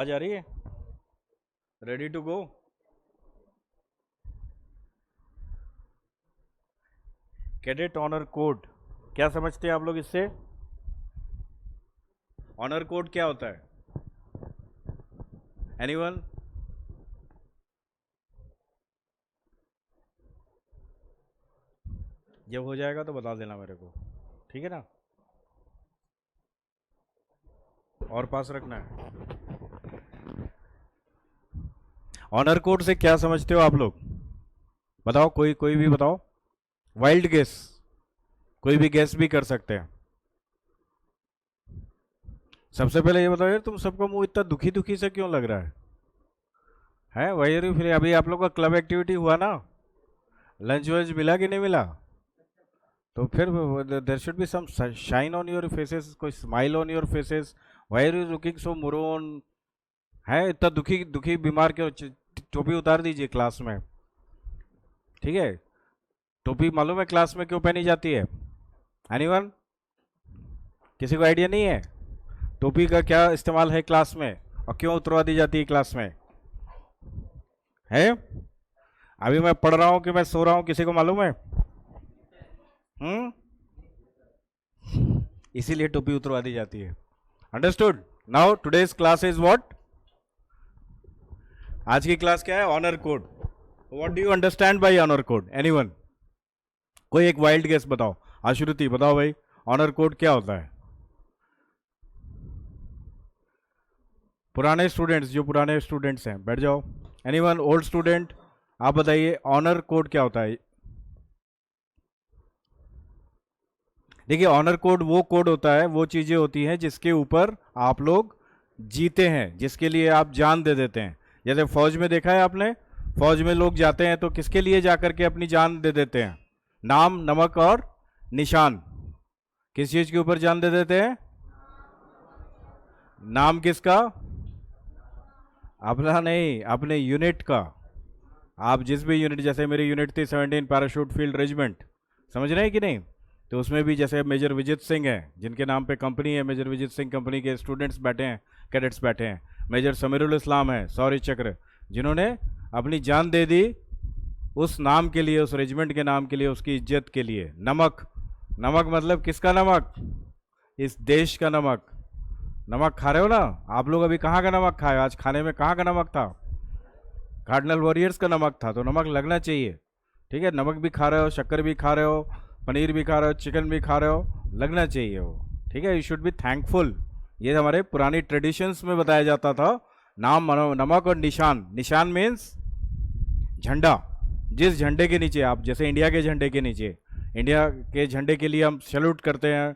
आ जा रही है। Ready to go. Cadet honour code क्या समझते हैं आप लोग इससे? ऑनर कोड क्या होता है? एनीवन? जब हो जाएगा तो बता देना मेरे को, ठीक है ना? और पास रखना है। ऑनर कोड से क्या समझते हो आप लोग? बताओ, कोई भी बताओ। वाइल्ड गेस, कोई भी गेस भी कर सकते हैं। सबसे पहले ये बताओ यार, तुम सबका मुंह इतना दुखी दुखी से क्यों लग रहा है वही फिर अभी आप लोग का क्लब एक्टिविटी हुआ ना? लंच वंच मिला कि नहीं मिला? तो फिर there should be some shine on your faces, कोई smile on your faces. Why are you looking so morose? है इतना दुखी दुखी बीमार क्यों? टोपी उतार दीजिए क्लास में, ठीक है? टोपी मालूम है क्लास में क्यों पहनी जाती है? एनीवन? किसी को आइडिया नहीं है टोपी का क्या इस्तेमाल है क्लास में, और क्यों उतरवा दी जाती है क्लास में? है अभी मैं पढ़ रहा हूं कि मैं सो रहा हूं, किसी को मालूम है? इसीलिए टोपी उतरवा दी जाती है। Understood? Now today's class is what? आज की क्लास क्या है? Honour code. What do you understand by honour code? Anyone? कोई एक वाइल्ड गेस बताओ। आशुरुति बताओ भाई, ऑनर कोड क्या होता है? पुराने स्टूडेंट्स, जो पुराने स्टूडेंट्स हैं बैठ जाओ। एनीवन? ओल्ड स्टूडेंट आप बताइए, ऑनर कोड क्या होता है? देखिए, ऑनर कोड वो कोड होता है, वो चीजें होती हैं जिसके ऊपर आप लोग जीते हैं, जिसके लिए आप जान दे देते हैं। जैसे फौज में देखा है आपने, फौज में लोग जाते हैं तो किसके लिए जाकर के अपनी जान दे देते हैं? नाम, नमक और निशान। किस चीज के ऊपर जान दे देते हैं? नाम किसका? अपना नहीं, अपने यूनिट का। आप जिस भी यूनिट, जैसे मेरी यूनिट थी 17 पैराशूट फील्ड रेजिमेंट, समझ रहे हैं कि नहीं? तो उसमें भी जैसे मेजर विजित सिंह हैं, जिनके नाम पे कंपनी है, मेजर विजित सिंह कंपनी के स्टूडेंट्स बैठे हैं, कैडेट्स बैठे हैं। मेजर समीरुल इस्लाम है, शौर्य चक्र, जिन्होंने अपनी जान दे दी उस नाम के लिए, उस रेजिमेंट के नाम के लिए, उसकी इज्जत के लिए। नमक, नमक मतलब किसका नमक? इस देश का नमक। नमक खा रहे हो ना आप लोग? अभी कहाँ का नमक खाए? आज खाने में कहाँ का नमक था? कार्डिनल वॉरियर्स का नमक था, तो नमक लगना चाहिए, ठीक है? नमक भी खा रहे हो, शक्कर भी खा रहे हो, पनीर भी खा रहे हो, चिकन भी खा रहे हो, लगना चाहिए वो, ठीक है? You should be thankful. ये हमारे पुरानी ट्रेडिशंस में बताया जाता था। नाम, नमक और निशान। निशान मीन्स झंडा। जिस झंडे के नीचे आप, जैसे इंडिया के झंडे के नीचे, इंडिया के झंडे के लिए हम सैल्यूट करते हैं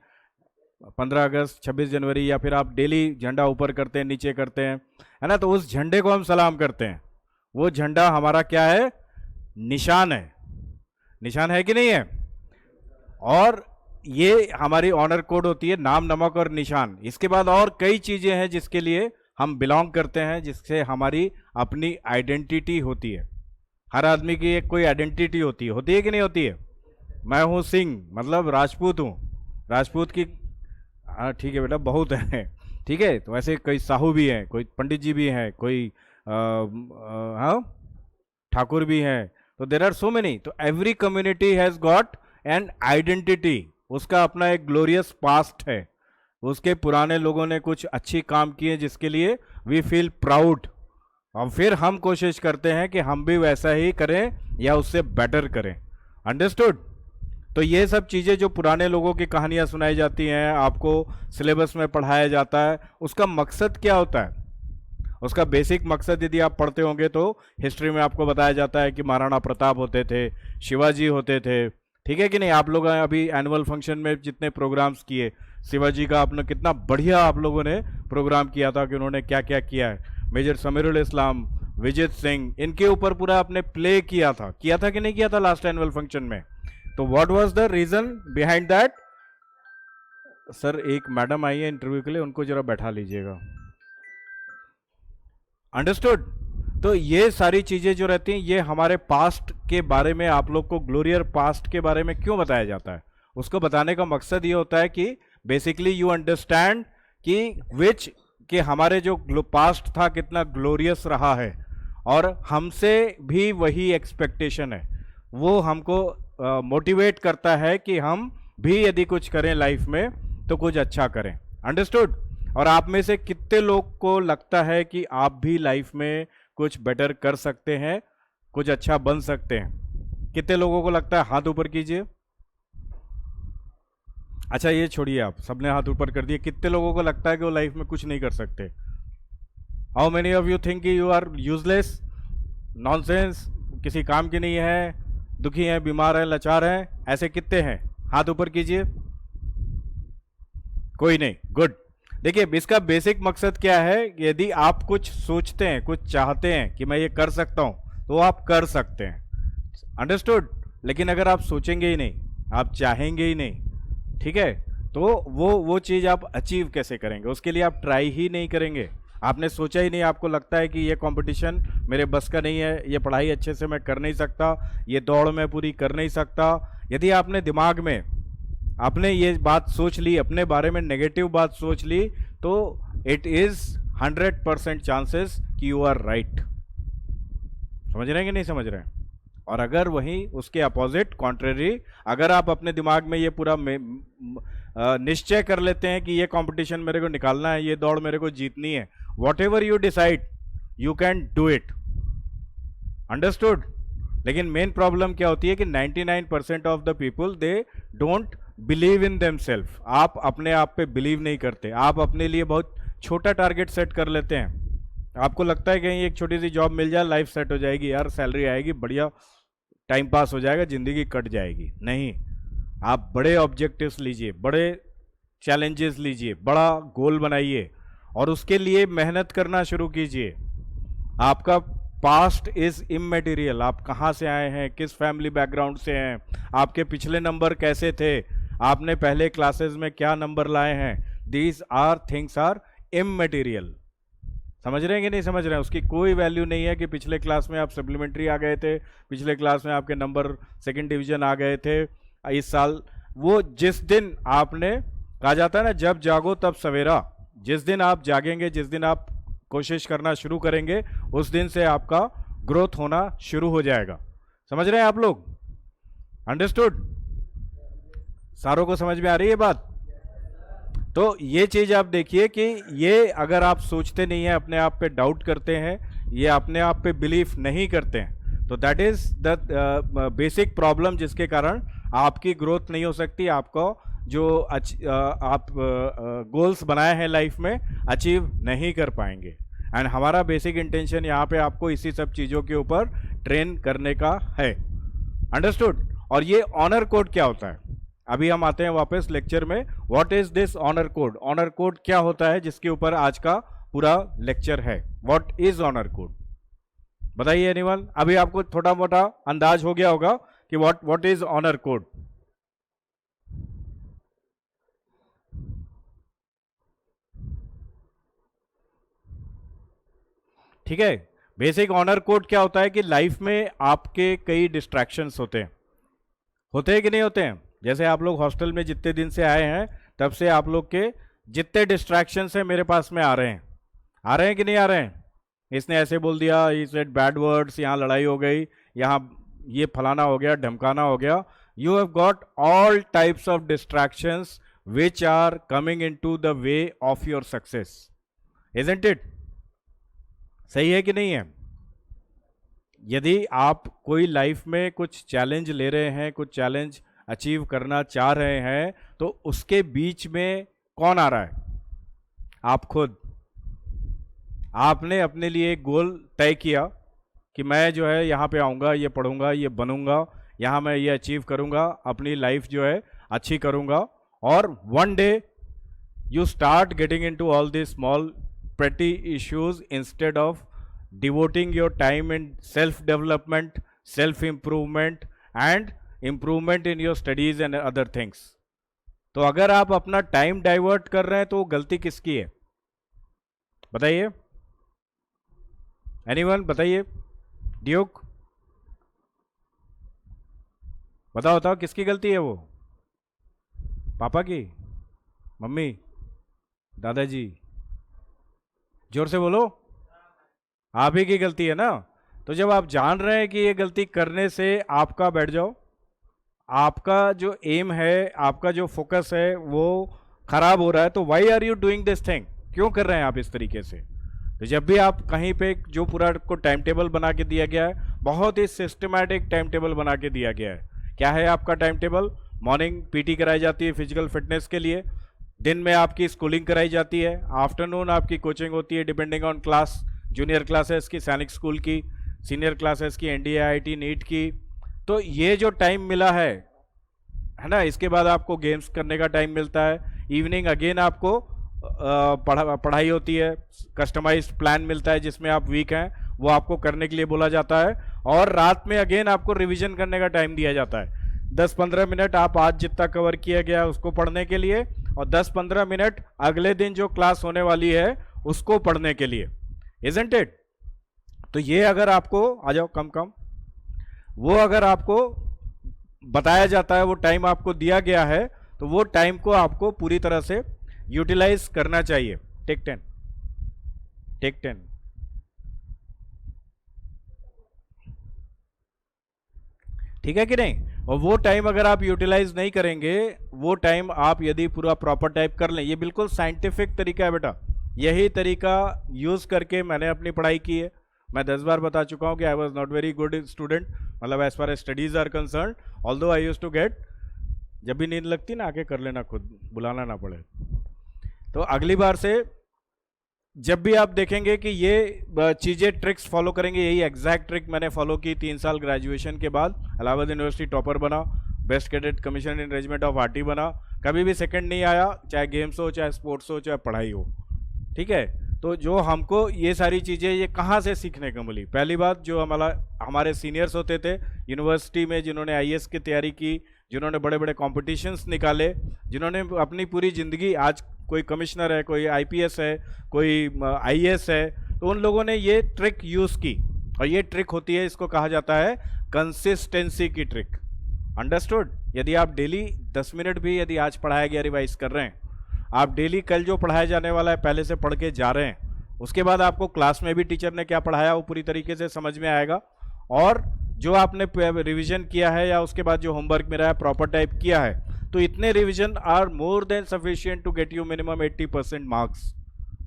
15 अगस्त, 26 जनवरी, या फिर आप डेली झंडा ऊपर करते हैं, नीचे करते हैं, है ना? तो उस झंडे को हम सलाम करते हैं। वो झंडा हमारा क्या है? निशान है। निशान है कि नहीं है? और ये हमारी ऑनर कोड होती है, नाम, नमक और निशान। इसके बाद और कई चीजें हैं जिसके लिए हम बिलोंग करते हैं, जिससे हमारी अपनी आइडेंटिटी होती है। हर आदमी की एक कोई आइडेंटिटी होती है कि नहीं होती है? मैं हूं सिंह, मतलब राजपूत हूं। राजपूत की, हाँ ठीक है बेटा, बहुत है, ठीक है? तो ऐसे कई साहू भी हैं, कोई पंडित जी भी हैं, कोई हाँ ठाकुर भी हैं। तो देर आर सो मेनी। तो every community has got an identity. उसका अपना एक ग्लोरियस पास्ट है, उसके पुराने लोगों ने कुछ अच्छी काम किए जिसके लिए वी फील प्राउड, और फिर हम कोशिश करते हैं कि हम भी वैसा ही करें या उससे बेटर करें। अंडरस्टूड? तो ये सब चीज़ें जो पुराने लोगों की कहानियां सुनाई जाती हैं, आपको सिलेबस में पढ़ाया जाता है, उसका मकसद क्या होता है? उसका बेसिक मकसद यदि आप पढ़ते होंगे तो हिस्ट्री में आपको बताया जाता है कि महाराणा प्रताप होते थे, शिवाजी होते थे, ठीक है कि नहीं? आप लोग अभी एनुअल फंक्शन में जितने प्रोग्राम्स किए, शिवाजी का आपने कितना बढ़िया आप लोगों ने प्रोग्राम किया था कि उन्होंने क्या क्या किया है। मेजर समीरुल इस्लाम, विजित सिंह, इनके ऊपर पूरा आपने प्ले किया था कि नहीं किया था लास्ट एनुअल फंक्शन में? तो what was the reason behind that? Sir एक मैडम आई है इंटरव्यू के लिए, उनको जरा बैठा लीजिएगा। अंडरस्टूड? तो ये सारी चीजें जो रहती हैं, ये हमारे पास्ट के बारे में, आप लोग को ग्लोरियर पास्ट के बारे में क्यों बताया जाता है? उसको बताने का मकसद ये होता है कि बेसिकली यू अंडरस्टैंड कि विच कि हमारे जो पास्ट था कितना ग्लोरियस रहा है, और हमसे भी वही एक्सपेक्टेशन है। वो हमको मोटिवेट करता है कि हम भी यदि कुछ करें लाइफ में तो कुछ अच्छा करें। अंडरस्टूड? और आप में से कितने लोग को लगता है कि आप भी लाइफ में कुछ बेटर कर सकते हैं, कुछ अच्छा बन सकते हैं? कितने लोगों को लगता है? हाथ ऊपर कीजिए। अच्छा ये छोड़िए, आप सबने हाथ ऊपर कर दिए। कितने लोगों को लगता है कि वो लाइफ में कुछ नहीं कर सकते? How many of you think you are useless, nonsense, किसी काम की नहीं है, दुखी हैं, बीमार हैं, लाचार हैं? ऐसे कितने हैं? हाथ ऊपर कीजिए। कोई नहीं, गुड। देखिए इसका बेसिक मकसद क्या है, यदि आप कुछ सोचते हैं, कुछ चाहते हैं कि मैं ये कर सकता हूं, तो आप कर सकते हैं। अंडरस्टूड? लेकिन अगर आप सोचेंगे ही नहीं, आप चाहेंगे ही नहीं, ठीक है, तो वो चीज़ आप अचीव कैसे करेंगे? उसके लिए आप ट्राई ही नहीं करेंगे। आपने सोचा ही नहीं, आपको लगता है कि ये कंपटीशन मेरे बस का नहीं है, ये पढ़ाई अच्छे से मैं कर नहीं सकता, ये दौड़ मैं पूरी कर नहीं सकता। यदि आपने दिमाग में आपने ये बात सोच ली, अपने बारे में नेगेटिव बात सोच ली, तो इट इज 100% चांसेस कि यू आर राइट। समझ रहे हैं कि नहीं समझ रहे हैं? और अगर वहीं उसके अपोजिट, कॉन्ट्रेरी, अगर आप अपने दिमाग में ये पूरा निश्चय कर लेते हैं कि ये कंपटीशन मेरे को निकालना है, ये दौड़ मेरे को जीतनी है, whatever you decide you can do it. Understood? लेकिन मेन प्रॉब्लम क्या होती है कि 99% of the people they don't believe in themselves. आप अपने आप पे बिलीव नहीं करते, आप अपने लिए बहुत छोटा टारगेट सेट कर लेते हैं। आपको लगता है कहीं एक छोटी सी जॉब मिल जाए, लाइफ सेट हो जाएगी यार, सैलरी आएगी, बढ़िया टाइम पास हो जाएगा, जिंदगी कट जाएगी। नहीं, आप बड़े ऑब्जेक्टिव्स लीजिए, बड़े चैलेंजेस लीजिए, बड़ा गोल बनाइए और उसके लिए मेहनत करना शुरू कीजिए। आपका पास्ट इज इमेटीरियल। आप कहाँ से आए हैं, किस फैमिली बैकग्राउंड से हैं, आपके पिछले नंबर कैसे थे, आपने पहले क्लासेस में क्या नंबर लाए हैं, these are things are immaterial. समझ रहे हैं कि नहीं समझ रहे हैं? उसकी कोई वैल्यू नहीं है कि पिछले क्लास में आप सप्लीमेंट्री आ गए थे, पिछले क्लास में आपके नंबर सेकंड डिवीजन आ गए थे इस साल। वो जिस दिन आपने, कहा जाता है ना, जब जागो तब सवेरा, जिस दिन आप जागेंगे, जिस दिन आप कोशिश करना शुरू करेंगे, उस दिन से आपका ग्रोथ होना शुरू हो जाएगा। समझ रहे हैं आप लोग? अंडरस्टूड? सारों को समझ में आ रही है बात? तो ये चीज आप देखिए कि ये अगर आप सोचते नहीं हैं, अपने आप पे डाउट करते हैं, ये अपने आप पे बिलीफ नहीं करते हैं, तो that is the basic problem जिसके कारण आपकी ग्रोथ नहीं हो सकती, आपको जो आप गोल्स बनाए हैं लाइफ में अचीव नहीं कर पाएंगे। एंड हमारा बेसिक इंटेंशन यहाँ पे आपको इसी सब चीज़ों के ऊपर ट्रेन करने का है। अंडरस्टूड? और ये ऑनर कोड क्या होता है, अभी हम आते हैं वापस लेक्चर में। What is this honour code? Honour code क्या होता है, जिसके ऊपर आज का पूरा लेक्चर है। What is honour code? बताइए एनीवन। अभी आपको थोड़ा मोटा अंदाज हो गया होगा कि व्हाट इज ऑनर कोड। ठीक है, बेसिक ऑनर कोड क्या होता है कि लाइफ में आपके कई डिस्ट्रैक्शंस होते हैं कि नहीं होते हैं? जैसे आप लोग हॉस्टल में जितने दिन से आए हैं, तब से आप लोग के जितने डिस्ट्रैक्शंस हैं मेरे पास में आ रहे हैं कि नहीं आ रहे हैं? इसने ऐसे बोल दिया, ही सेड बैड वर्ड्स, यहाँ लड़ाई हो गई, यहाँ ये फलाना हो गया, ढमकाना हो गया। You have got all types of distractions which are coming into the way of your success. Isn't it? सही है कि नहीं है? यदि आप कोई लाइफ में कुछ चैलेंज ले रहे हैं, कुछ चैलेंज अचीव करना चाह रहे हैं, तो उसके बीच में कौन आ रहा है? आप खुद। आपने अपने लिए एक गोल तय किया कि मैं जो है यहाँ पे आऊँगा, ये पढ़ूंगा, ये बनूंगा, यहाँ मैं ये अचीव करूंगा, अपनी लाइफ जो है अच्छी करूंगा। और one day you start getting into all these small petty issues instead of devoting your time in self development, self improvement and improvement in your studies and other things। तो अगर आप अपना टाइम डाइवर्ट कर रहे हैं तो गलती किसकी है? बताइए, एनीवन बताइए। ड्यूक, बताओ बताओ किसकी गलती है वो? पापा की? मम्मी? दादाजी? जोर से बोलो, आप ही की गलती है ना। तो जब आप जान रहे हैं कि ये गलती करने से आपका, बैठ जाओ, आपका जो एम है, आपका जो फोकस है वो खराब हो रहा है, तो why are you doing this thing, क्यों कर रहे हैं आप इस तरीके से। तो जब भी आप कहीं पे जो पूरा को टाइम टेबल बना के दिया गया है, बहुत ही सिस्टमैटिक टाइम टेबल बना के दिया गया है। क्या है आपका टाइम टेबल? मॉर्निंग पीटी कराई जाती है फिजिकल फिटनेस के लिए, दिन में आपकी स्कूलिंग कराई जाती है, आफ्टरनून आपकी कोचिंग होती है depending on class, junior classes की सैनिक स्कूल की, सीनियर क्लासेस की एनडीए आईआईटी नीट की। तो ये जो टाइम मिला है ना, इसके बाद आपको गेम्स करने का टाइम मिलता है, इवनिंग अगेन आपको पढ़ाई होती है, कस्टमाइज्ड प्लान मिलता है जिसमें आप वीक हैं वो आपको करने के लिए बोला जाता है, और रात में अगेन आपको रिवीजन करने का टाइम दिया जाता है। 10-15 मिनट आप आज जितना कवर किया गया उसको पढ़ने के लिए, और 10-15 मिनट अगले दिन जो क्लास होने वाली है उसको पढ़ने के लिए, इजंट इट। तो ये अगर आपको, आ जाओ कम कम, वो अगर आपको बताया जाता है, वो टाइम आपको दिया गया है, तो वो टाइम को आपको पूरी तरह से यूटिलाइज करना चाहिए। Take 10, take 10। ठीक है कि नहीं? और वो टाइम अगर आप यूटिलाइज नहीं करेंगे, वो टाइम आप यदि पूरा प्रॉपर टाइप कर लें, ये बिल्कुल साइंटिफिक तरीका है बेटा, यही तरीका यूज करके मैंने अपनी पढ़ाई की है। मैं 10 बार बता चुका हूं कि I was not very good student, मतलब as far as studies are concerned, although I used to get, जब भी नींद लगती ना आके कर लेना, खुद बुलाना ना पड़े। तो अगली बार से जब भी आप देखेंगे कि ये चीज़ें ट्रिक्स फॉलो करेंगे, यही एग्जैक्ट ट्रिक मैंने फॉलो की 3 साल ग्रेजुएशन के बाद, इलाहाबाद यूनिवर्सिटी टॉपर बना, best cadet commission in regiment of RT बना, कभी भी सेकंड नहीं आया, चाहे गेम्स हो, चाहे स्पोर्ट्स हो, चाहे पढ़ाई हो। ठीक है, तो जो हमको ये सारी चीज़ें ये कहाँ से सीखने को मिली? पहली बात, जो हमारे सीनियर्स होते थे यूनिवर्सिटी में, जिन्होंने आईएएस की तैयारी की, जिन्होंने बड़े बड़े कॉम्पिटिशन्स निकाले, जिन्होंने अपनी पूरी ज़िंदगी, आज कोई कमिश्नर है, कोई आईपीएस है, कोई आईएएस है, तो उन लोगों ने ये ट्रिक यूज़ की, और ये ट्रिक होती है, इसको कहा जाता है कंसिस्टेंसी की ट्रिक। अंडरस्टूड? यदि आप डेली 10 मिनट भी यदि आज पढ़ाया गया रिवाइज कर रहे हैं, आप डेली कल जो पढ़ाया जाने वाला है पहले से पढ़ के जा रहे हैं, उसके बाद आपको क्लास में भी टीचर ने क्या पढ़ाया वो पूरी तरीके से समझ में आएगा, और जो आपने रिवीजन किया है या उसके बाद जो होमवर्क मिला है प्रॉपर टाइप किया है, तो इतने revision are more than sufficient to get you minimum 80% marks.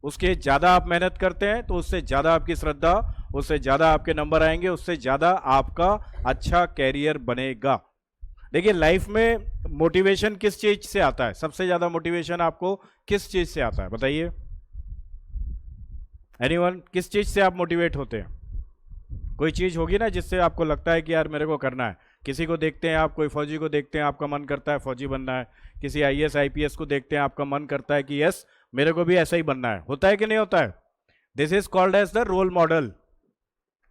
उसके ज़्यादा आप मेहनत करते हैं तो उससे ज़्यादा आपकी श्रद्धा, उससे ज़्यादा आपके नंबर आएंगे, उससे ज़्यादा आपका अच्छा कैरियर बनेगा। देखिए, लाइफ में मोटिवेशन किस चीज़ से आता है? सबसे ज़्यादा मोटिवेशन आपको किस चीज़ से आता है बताइए? एनीवन? किस चीज़ से आप मोटिवेट होते हैं? कोई चीज़ होगी ना जिससे आपको लगता है कि यार मेरे को करना है। किसी को देखते हैं आप, कोई फौजी को देखते हैं, आपका मन करता है फौजी बनना है। किसी आईएएस आईपीएस को देखते हैं, आपका मन करता है कि यस मेरे को भी ऐसा ही बनना है। होता है कि नहीं होता है? This is called as the role model.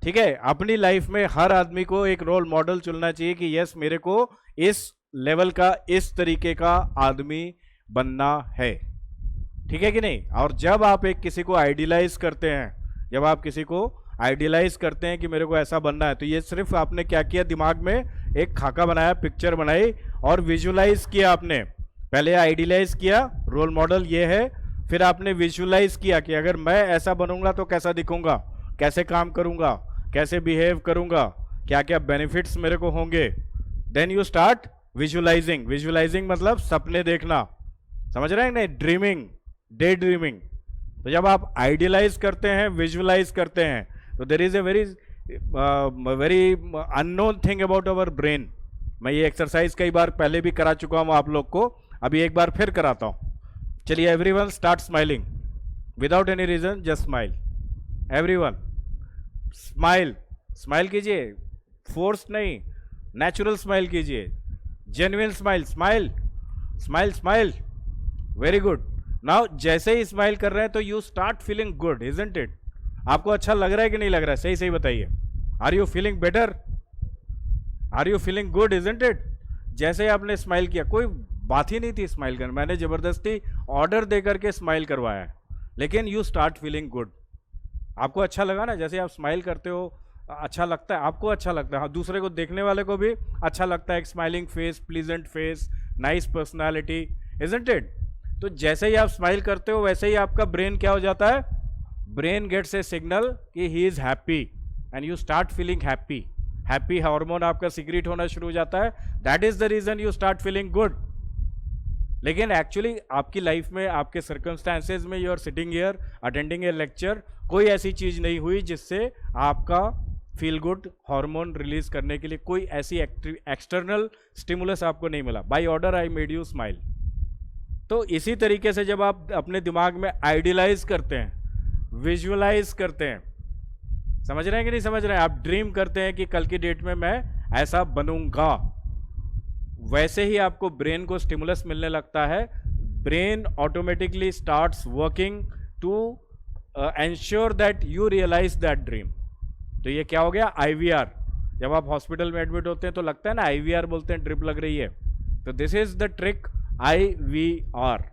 ठीक है, अपनी लाइफ में हर आदमी को एक रोल मॉडल चुनना चाहिए कि यस मेरे को इस लेवल का, इस तरीके का आदमी बनना है। ठीक है कि नहीं? और जब आप एक किसी को आइडियलाइज करते हैं, जब आप किसी को आइडियलाइज करते हैं कि मेरे को ऐसा बनना है, तो ये सिर्फ आपने क्या किया, दिमाग में एक खाका बनाया, पिक्चर बनाई और विजुलाइज किया। आपने पहले आइडियलाइज किया, रोल मॉडल ये है, फिर आपने विजुलाइज किया कि अगर मैं ऐसा बनूंगा तो कैसा दिखूंगा, कैसे काम करूंगा, कैसे बिहेव करूंगा, क्या क्या बेनिफिट्स मेरे को होंगे। Then you start visualising. Visualising मतलब सपने देखना, समझ रहे हैं नहीं? Dreaming, day dreaming. तो जब आप आइडियलाइज करते हैं, विजुलाइज करते हैं, तो there is a very unknown thing about our brain. मैं ये एक्सरसाइज कई बार पहले भी करा चुका हूं आप लोग को, अभी एक बार फिर कराता हूं। चलिए, everyone start smiling without any reason, just smile. Everyone smile, smile कीजिए, फोर्स नहीं, नेचुरल स्माइल कीजिए, genuine smile, smile smile smile. Very good. Now जैसे ही स्माइल कर रहे हैं तो you start feeling good, isn't it? आपको अच्छा लग रहा है कि नहीं लग रहा है? सही सही बताइए। Are you feeling better? Are you feeling good, isn't it? जैसे ही आपने स्माइल किया, कोई बात ही नहीं थी स्माइल करने, मैंने जबरदस्ती ऑर्डर दे करके स्माइल करवाया है, लेकिन यू स्टार्ट फीलिंग गुड। आपको अच्छा लगा ना? जैसे आप स्माइल करते हो अच्छा लगता है, आपको अच्छा लगता है, हाँ, दूसरे को देखने वाले को भी अच्छा लगता है। एक smiling face, pleasant face, nice personality, isn't it? तो जैसे ही आप स्माइल करते हो वैसे ही आपका ब्रेन क्या हो जाता है? ब्रेन गेट्स ए सिग्नल कि he is happy and you start feeling happy, happy hormone आपका सीक्रेट होना शुरू हो जाता है, that is the reason you start feeling good. लेकिन एक्चुअली आपकी लाइफ में, आपके सर्कमस्टांसेस में, you are sitting here attending a lecture, कोई ऐसी चीज नहीं हुई जिससे आपका फील गुड हार्मोन रिलीज करने के लिए कोई ऐसी एक्सटर्नल स्टिमुलस आपको नहीं मिला। By order I made you smile. तो इसी तरीके से जब आप अपने दिमाग में आइडियलाइज करते हैं, विजुअलाइज करते हैं, समझ रहे हैं कि नहीं समझ रहे हैं, आप ड्रीम करते हैं कि कल की डेट में मैं ऐसा बनूंगा, वैसे ही आपको ब्रेन को स्टिमुलस मिलने लगता है। Brain automatically starts working to ensure that you realise that dream. तो ये क्या हो गया, आईवीआर। जब आप हॉस्पिटल में एडमिट होते हैं तो लगता है ना आईवीआर बोलते हैं, ड्रिप लग रही है, तो this is the trick IVR.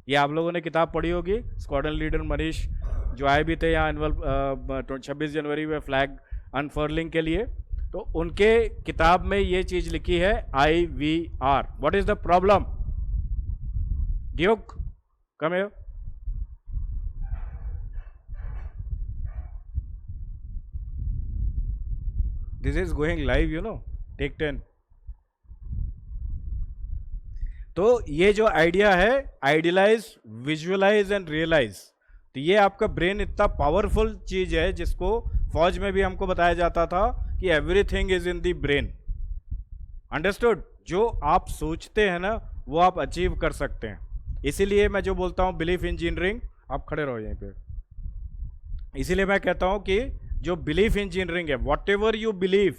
ये आप लोगों ने किताब पढ़ी होगी, स्क्वाड्रन लीडर मनीष जो आए भी थे यहाँ एनुअल 26 जनवरी में फ्लैग अनफर्लिंग के लिए, तो उनके किताब में ये चीज लिखी है IVR. What is the problem? Duke come here. This is going live, you know, take 10। तो ये जो आइडिया है, आइडियलाइज, विजुअलाइज एंड रियलाइज, तो ये आपका ब्रेन इतना पावरफुल चीज है जिसको फौज में भी हमको बताया जाता था कि everything is in the brain. Understood? जो आप सोचते हैं ना वो आप अचीव कर सकते हैं। इसीलिए मैं जो बोलता हूं बिलीफ इंजीनियरिंग, आप खड़े रहो यहीं पे, इसीलिए मैं कहता हूं कि जो बिलीफ इंजीनियरिंग है, whatever you believe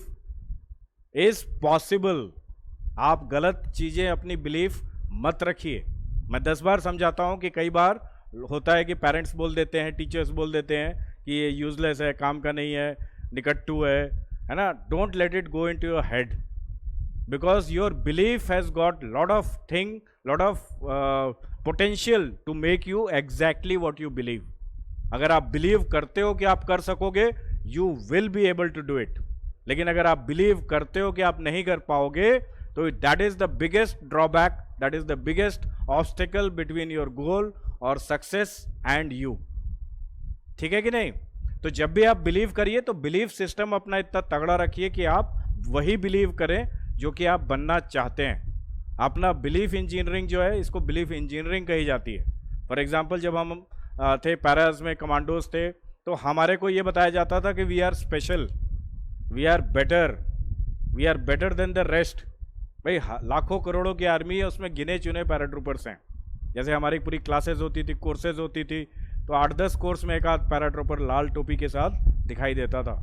is possible. आप गलत चीजें अपनी बिलीफ मत रखिए। मैं 10 बार समझाता हूं कि कई बार होता है कि पेरेंट्स बोल देते हैं, टीचर्स बोल देते हैं कि ये यूजलेस है, काम का नहीं है, निकट्टू है ना। Don't let it go into your head, because your belief has got lot of thing, lot of potential to make you exactly what you believe. अगर आप बिलीव करते हो कि आप कर सकोगे, you will be able to do it. लेकिन अगर आप बिलीव करते हो कि आप नहीं कर पाओगे, तो that is the biggest drawback, that is the biggest obstacle between your goal और सक्सेस एंड यू। ठीक है कि नहीं? तो जब भी आप बिलीव करिए तो बिलीफ सिस्टम अपना इतना तगड़ा रखिए कि आप वही बिलीव करें जो कि आप बनना चाहते हैं। अपना बिलीफ इंजीनियरिंग जो है, इसको बिलीफ इंजीनियरिंग कही जाती है। फॉर एग्जाम्पल, जब हम थे पैराज में, कमांडोज थे, तो हमारे को ये बताया जाता था कि we are special, we are better than the rest. भाई लाखों करोड़ों की आर्मी है, उसमें गिने चुने पैराट्रूपर्स हैं। जैसे हमारी पूरी क्लासेस होती थी, कोर्सेज होती थी, तो 8-10 कोर्स में एक आध पैराट्रूपर लाल टोपी के साथ दिखाई देता था।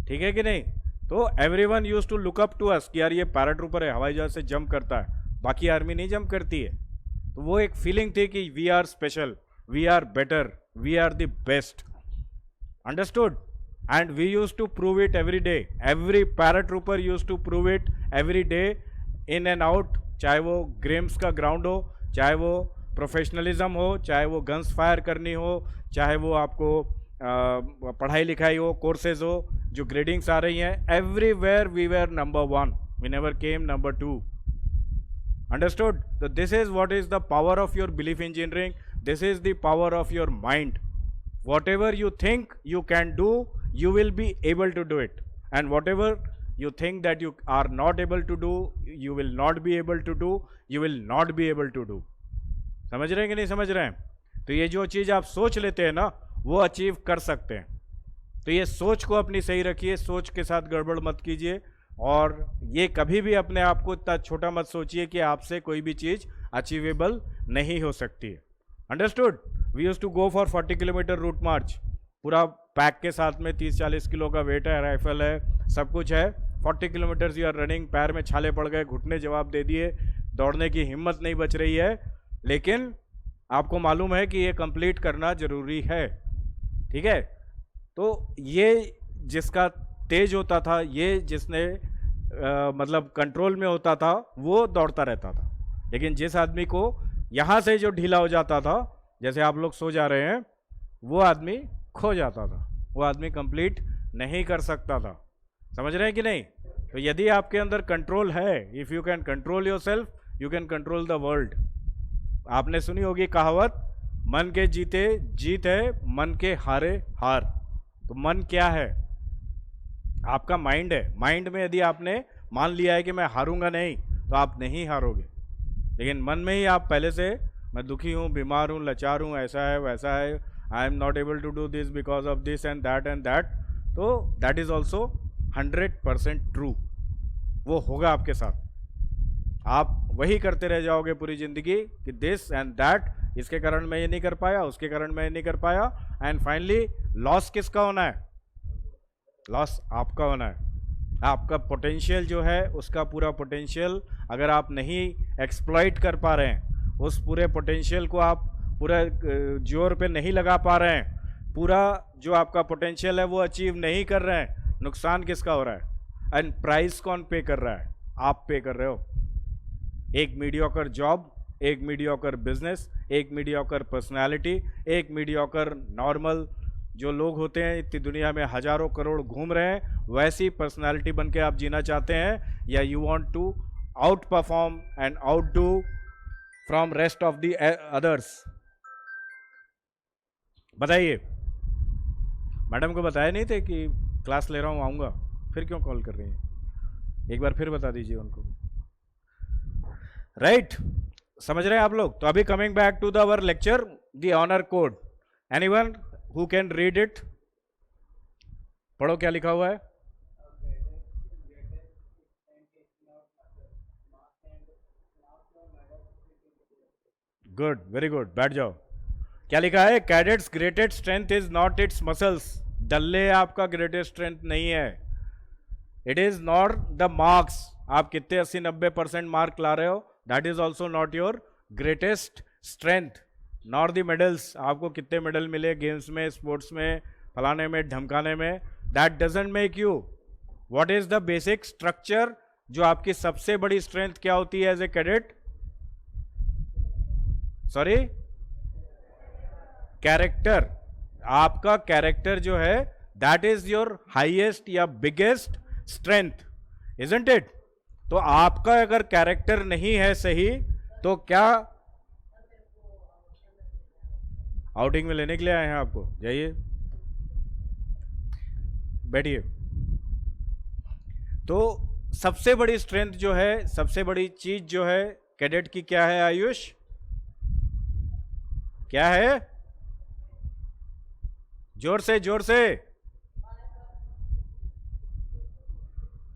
ठीक है कि नहीं? तो everyone used to look up to us कि यार ये पैराट्रूपर है, हवाई जहाज से जंप करता है, बाकी आर्मी नहीं जंप करती है। तो वो एक फीलिंग थी कि we are special, we are better, we are the best. Understood? And we used to prove it every day. Every paratrooper used to prove it every day, in and out. चाहे वो games का ground हो, चाहे वो professionalism हो, चाहे वो guns fire करनी हो, चाहे वो आपको पढ़ाई लिखाई हो, कोर्सेज हो, जो ग्रेडिंग्स आ रही हैं, everywhere we were number 1, we never came number 2. Understood? So this is what is the power of your belief engineering. This is the power of your mind. Whatever you think you can do, you will be able to do it. And whatever you think that you are not able to do, you will not be able to do, you will not be able to do. समझ रहे हैं कि नहीं समझ रहे हैं? तो ये जो चीज़ आप सोच लेते हैं ना, वो अचीव कर सकते हैं। तो ये सोच को अपनी सही रखिए, सोच के साथ गड़बड़ मत कीजिए, और ये कभी भी अपने आप को इतना छोटा मत सोचिए कि आपसे कोई भी चीज़ अचीवेबल नहीं हो सकती है। Understood? We used to go for 40 kilometre route march, पूरा पैक के साथ में 30-40 किलो का वेट है, राइफल है, सब कुछ है। 40 किलोमीटर्स यू आर रनिंग, पैर में छाले पड़ गए, घुटने जवाब दे दिए, दौड़ने की हिम्मत नहीं बच रही है, लेकिन आपको मालूम है कि ये कंप्लीट करना जरूरी है। ठीक है? तो ये जिसका तेज होता था, ये जिसने मतलब कंट्रोल में होता था, वो दौड़ता रहता था। लेकिन जिस आदमी को यहाँ से जो ढीला हो जाता था, जैसे आप लोग सो जा रहे हैं, वो आदमी खो जाता था, वो आदमी कंप्लीट नहीं कर सकता था। समझ रहे हैं कि नहीं? तो यदि आपके अंदर कंट्रोल है, if you can control your self, you can control the world. आपने सुनी होगी कहावत मन के जीते जीत है, मन के हारे हार। तो मन क्या है? आपका माइंड है। माइंड में यदि आपने मान लिया है कि मैं हारूंगा नहीं, तो आप नहीं हारोगे। लेकिन मन में ही आप पहले से मैं दुखी हूँ, बीमार हूँ, लाचार हूँ, ऐसा है वैसा है, I am not able to do this because of this and that, तो दैट इज ऑल्सो 100% ट्रू। वो होगा आपके साथ। आप वही करते रह जाओगे पूरी जिंदगी कि दिस एंड दैट, इसके कारण मैं ये नहीं कर पाया, उसके कारण मैं ये नहीं कर पाया, एंड फाइनली लॉस किसका होना है? लॉस आपका होना है। आपका पोटेंशियल जो है, उसका पूरा पोटेंशियल अगर आप नहीं एक्सप्लॉइट कर पा रहे हैं, उस पूरे पोटेंशियल को आप पूरा जोर पे नहीं लगा पा रहे हैं, पूरा जो आपका पोटेंशियल है वो अचीव नहीं कर रहे हैं, नुकसान किसका हो रहा है? एंड प्राइस कौन पे कर रहा है? आप पे कर रहे हो। एक मीडियोकर जॉब, एक मीडियोकर बिजनेस, एक मीडियोकर पर्सनालिटी, एक मीडियोकर नॉर्मल जो लोग होते हैं इतनी दुनिया में हजारों करोड़ घूम रहे हैं, वैसी पर्सनालिटी बन के आप जीना चाहते हैं, या you want to outperform and outdo from rest of the others? बताइए। मैडम को बताया नहीं थे कि क्लास ले रहा हूँ, आऊँगा, फिर क्यों कॉल कर रही हैं? एक बार फिर बता दीजिए उनको। राइट समझ रहे हैं आप लोग? तो अभी coming back to the our lecture, the honour code. Anyone who can read it? पढ़ो क्या लिखा हुआ है। गुड, वेरी गुड, बैठ जाओ। क्या लिखा है? Cadets greatest strength is not it's muscles. डल्ले आपका ग्रेटेस्ट स्ट्रेंथ नहीं है। It is not the marks. आप कितने 80-90% मार्क ला रहे हो, that is also not your greatest strength. Not the medals, आपको कितने मेडल मिले गेम्स में, स्पोर्ट्स में, फलाने में, धमकाने में, that doesn't make you. What is the basic structure? जो आपकी सबसे बड़ी स्ट्रेंथ क्या होती है as a cadet? Sorry, character. आपका कैरेक्टर जो है, दैट इज योर हाईएस्ट या बिगेस्ट स्ट्रेंथ, इजंट इट? तो आपका अगर कैरेक्टर नहीं है सही, तो क्या आउटिंग में लेने के लिए आए हैं आपको? जाइए बैठिए। तो सबसे बड़ी स्ट्रेंथ जो है, सबसे बड़ी चीज जो है कैडेट की, क्या है आयुष? क्या है? जोर से, जोर से।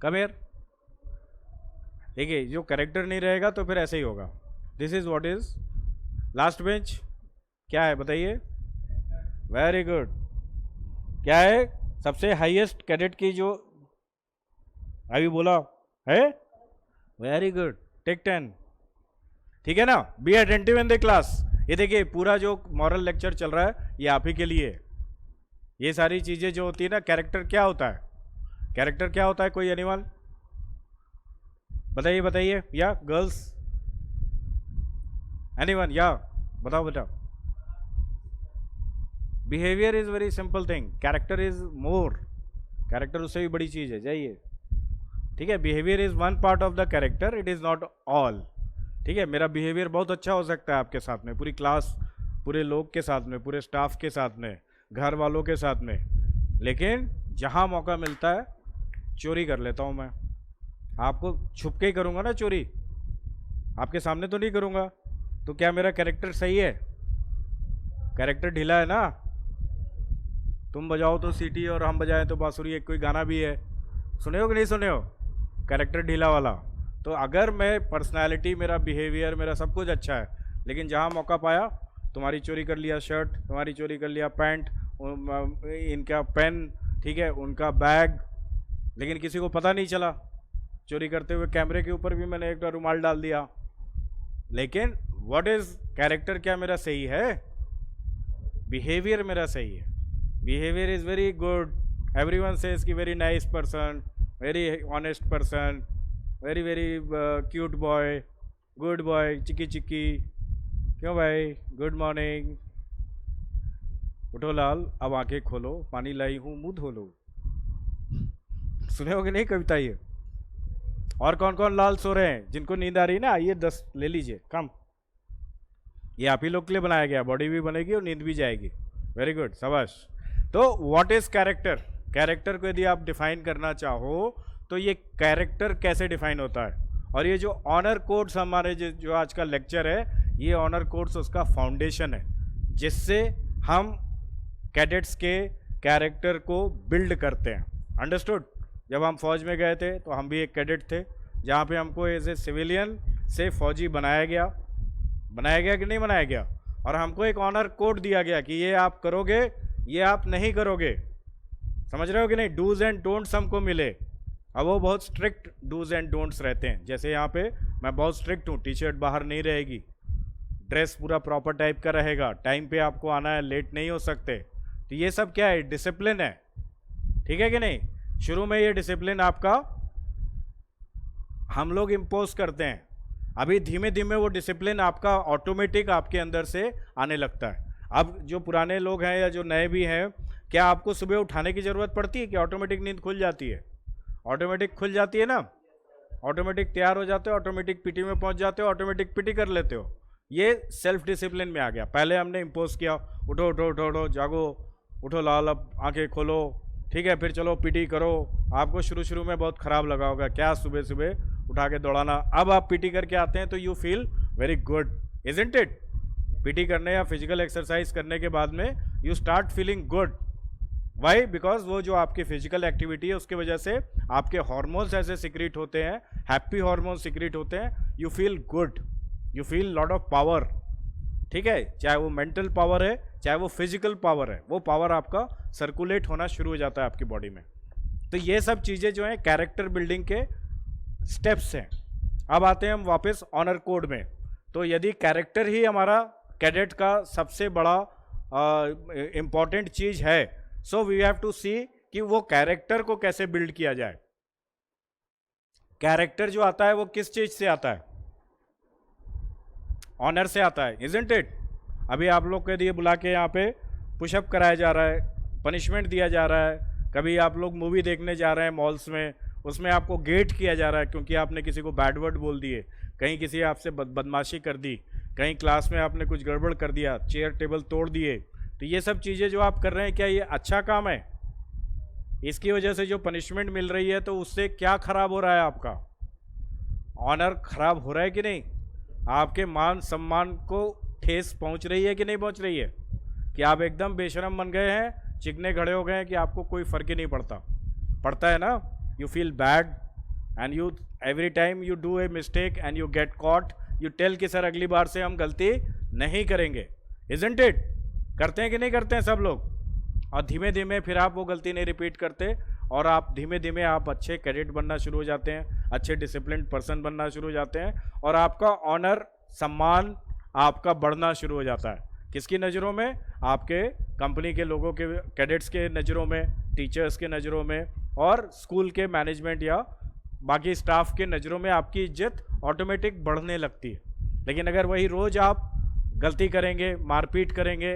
Come here. देखिए, जो कैरेक्टर नहीं रहेगा तो फिर ऐसे ही होगा। This is what is last bench. क्या है बताइए? Very good. क्या है सबसे हाईएस्ट कैडेट की जो अभी बोला है? Very good, take 10। ठीक है ना? Be attentive in the class. ये देखिए, पूरा जो मॉरल लेक्चर चल रहा है ये आप ही के लिए। ये सारी चीजें जो होती है ना, कैरेक्टर क्या होता है? कैरेक्टर क्या होता है? कोई एनीवन बताइए, बताइए, या गर्ल्स एनीवन, या बताओ बेटा। Behaviour is very simple thing, character is more. Character उससे भी बड़ी चीज है। जाइए, ठीक है? Behaviour is one part of the character, it is not all. ठीक है? मेरा बिहेवियर बहुत अच्छा हो सकता है आपके साथ में, पूरी क्लास, पूरे लोग के साथ में, पूरे स्टाफ के साथ में, घर वालों के साथ में, लेकिन जहां मौका मिलता है चोरी कर लेता हूं मैं। आपको छुप के ही करूंगा ना चोरी, आपके सामने तो नहीं करूंगा। तो क्या मेरा कैरेक्टर सही है? कैरेक्टर ढीला है ना? तुम बजाओ तो सीटी और हम बजाएं तो बांसुरी, एक कोई गाना भी है, सुने हो कि नहीं सुने हो? कैरेक्टर ढीला वाला। तो अगर मैं पर्सनालिटी, मेरा बिहेवियर, मेरा सब कुछ अच्छा है, लेकिन जहाँ मौका पाया तुम्हारी चोरी कर लिया शर्ट, तुम्हारी चोरी कर लिया पैंट, इनका पेन, ठीक है, उनका बैग, लेकिन किसी को पता नहीं चला। चोरी करते हुए कैमरे के ऊपर भी मैंने एक रुमाल डाल दिया। लेकिन व्हाट इज कैरेक्टर? क्या मेरा सही है? बिहेवियर मेरा सही है। Behaviour is very good. Everyone says कि very nice person, very honest person, very very cute boy, good boy, चिक्की चिक्की। क्यों भाई? Good morning. उठो लाल, अब आंखें खोलो, पानी लाई हूं, मुंह धो लो। सुने हो कि नहीं कविता ये? और कौन कौन लाल सो रहे हैं? जिनको नींद आ रही है ना, आइए 10 ले लीजिए, कम। ये आप ही लोग के लिए बनाया गया, बॉडी भी बनेगी और नींद भी जाएगी। वेरी गुड, शाबाश। तो व्हाट इज कैरेक्टर? कैरेक्टर को यदि आप डिफाइन करना चाहो तो ये कैरेक्टर कैसे डिफाइन होता है, और ये जो ऑनर कोड्स हमारे जो आज का लेक्चर है, ये ऑनर कोड्स उसका फाउंडेशन है जिससे हम कैडेट्स के कैरेक्टर को बिल्ड करते हैं। अंडरस्टूड? जब हम फौज में गए थे तो हम भी एक कैडेट थे, जहाँ पे हमको एज ए सिविलियन से फौजी बनाया गया कि नहीं बनाया गया, और हमको एक ऑनर कोड दिया गया कि ये आप करोगे, ये आप नहीं करोगे। समझ रहे हो कि नहीं? डूज एंड डोंट्स हमको मिले। अब वो बहुत स्ट्रिक्ट डूज एंड डोंट्स रहते हैं। जैसे यहाँ पे मैं बहुत स्ट्रिक्ट हूँ, टी शर्ट बाहर नहीं रहेगी, ड्रेस पूरा प्रॉपर टाइप का रहेगा, टाइम पे आपको आना है, लेट नहीं हो सकते। तो ये सब क्या है? डिसिप्लिन है। ठीक है कि नहीं? शुरू में ये डिसिप्लिन आपका हम लोग इम्पोज करते हैं, अभी धीमे धीमे वो डिसिप्लिन आपका ऑटोमेटिक आपके अंदर से आने लगता है। अब जो पुराने लोग हैं या जो नए भी हैं, क्या आपको सुबह उठाने की ज़रूरत पड़ती है कि ऑटोमेटिक नींद खुल जाती है? ऑटोमेटिक खुल जाती है ना, ऑटोमेटिक तैयार हो जाते हो, ऑटोमेटिक पीटी में पहुंच जाते हो, ऑटोमेटिक पीटी कर लेते हो। ये सेल्फ डिसिप्लिन में आ गया। पहले हमने इम्पोज किया, उठो उठो उठो उठो, जागो, उठो लाल, अब आंखें खोलो, ठीक है, फिर चलो पीटी करो। आपको शुरू में बहुत ख़राब लगा होगा, क्या सुबह सुबह उठा के दौड़ाना। अब आप पीटी करके आते हैं तो you feel very good, isn't it? PT करने या फिजिकल एक्सरसाइज करने के बाद में you start feeling good. Why? Because वो जो आपकी फिजिकल एक्टिविटी है उसकी वजह से आपके हार्मोन्स ऐसे सिक्रीट होते हैं, हैप्पी हार्मोन्स सिक्रीट होते हैं, you feel good, you feel lot of power. ठीक है, चाहे वो मेंटल पावर है चाहे वो फिजिकल पावर है, वो पावर आपका सर्कुलेट होना शुरू हो जाता है आपकी बॉडी में। तो ये सब चीज़ें जो हैं कैरेक्टर बिल्डिंग के स्टेप्स हैं। अब आते हैं हम वापस ऑनर कोड में। तो यदि कैरेक्टर ही हमारा कैडेट का सबसे बड़ा इम्पॉर्टेंट चीज़ है, सो वी हैव टू सी कि वो कैरेक्टर को कैसे बिल्ड किया जाए। कैरेक्टर जो आता है वो किस चीज़ से आता है? ऑनर से आता है, इजंट इट? अभी आप लोग के लिए बुला के यहाँ पे पुशअप कराया जा रहा है, पनिशमेंट दिया जा रहा है, कभी आप लोग मूवी देखने जा रहे हैं मॉल्स में, उसमें आपको गेट किया जा रहा है क्योंकि आपने किसी को बैड वर्ड बोल दिए, कहीं किसी आपसे बदमाशी कर दी, कहीं क्लास में आपने कुछ गड़बड़ कर दिया, चेयर टेबल तोड़ दिए। तो ये सब चीज़ें जो आप कर रहे हैं, क्या ये अच्छा काम है? इसकी वजह से जो पनिशमेंट मिल रही है तो उससे क्या खराब हो रहा है? आपका ऑनर खराब हो रहा है कि नहीं? आपके मान सम्मान को ठेस पहुंच रही है कि नहीं पहुंच रही है? कि आप एकदम बेशरम बन गए हैं, चिकने खड़े हो गए हैं कि आपको कोई फर्क ही नहीं पड़ता है ना? You feel bad and you every time you do a mistake and you get caught, you tell कि सर अगली बार से हम गलती नहीं करेंगे, इजंट इट? करते हैं कि नहीं करते हैं सब लोग? और धीमे धीमे फिर आप वो गलती नहीं रिपीट करते और आप धीमे धीमे आप अच्छे कैडेट बनना शुरू हो जाते हैं, अच्छे डिसिप्लिन पर्सन बनना शुरू हो जाते हैं, और आपका ऑनर सम्मान आपका बढ़ना शुरू हो जाता है। किसकी नज़रों में? आपके कंपनी के लोगों के, कैडेट्स के नज़रों में, टीचर्स के नज़रों में, और स्कूल के मैनेजमेंट या बाकी स्टाफ के नज़रों में आपकी इज्जत ऑटोमेटिक बढ़ने लगती है। लेकिन अगर वही रोज़ आप गलती करेंगे, मारपीट करेंगे,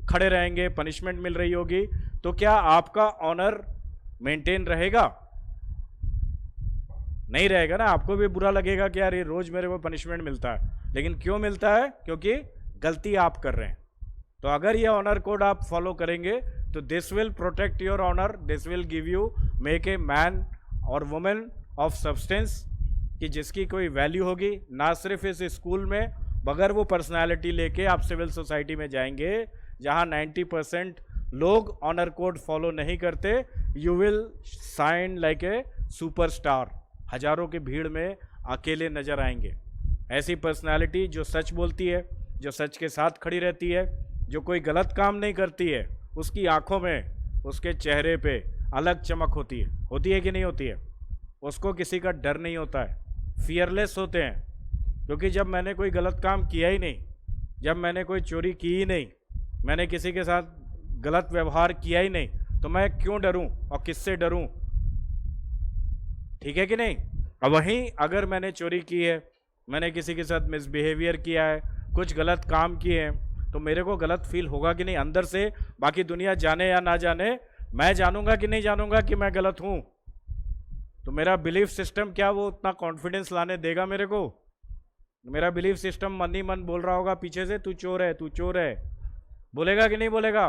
खड़े रहेंगे, पनिशमेंट मिल रही होगी, तो क्या आपका ऑनर मेंटेन रहेगा? नहीं रहेगा ना। आपको भी बुरा लगेगा कि यार ये रोज मेरे को पनिशमेंट मिलता है, लेकिन क्यों मिलता है? क्योंकि गलती आप कर रहे हैं। तो अगर ये ऑनर कोड आप फॉलो करेंगे तो this will protect your honour, this will give you make a man और वुमेन ऑफ सब्सटेंस, कि जिसकी कोई वैल्यू होगी, ना सिर्फ इस स्कूल में, मगर वो पर्सनालिटी लेके आप सिविल सोसाइटी में जाएंगे जहां 90% लोग ऑनर कोड फॉलो नहीं करते। You will shine like a superstar, हजारों की भीड़ में अकेले नजर आएंगे। ऐसी पर्सनालिटी जो सच बोलती है, जो सच के साथ खड़ी रहती है, जो कोई गलत काम नहीं करती है, उसकी आंखों में, उसके चेहरे पे अलग चमक होती है कि नहीं होती है? उसको किसी का डर नहीं होता है, फियरलेस होते हैं। क्योंकि जब मैंने कोई गलत काम किया ही नहीं, जब मैंने कोई चोरी की ही नहीं, मैंने किसी के साथ गलत व्यवहार किया ही नहीं, तो मैं क्यों डरूं और किससे डरूं? ठीक है कि नहीं? अब वहीं अगर मैंने चोरी की है, मैंने किसी के साथ मिसबिहेवियर किया है, कुछ गलत काम किए हैं, तो मेरे को गलत फील होगा कि नहीं अंदर से? बाकी दुनिया जाने या ना जाने, मैं जानूंगा कि नहीं जानूंगा कि मैं गलत हूं? तो मेरा बिलीफ सिस्टम क्या वो उतना कॉन्फिडेंस लाने देगा मेरे को? मेरा बिलीफ सिस्टम मन ही मन बोल रहा होगा पीछे से, तू चोर है, तू चोर है, बोलेगा कि नहीं बोलेगा?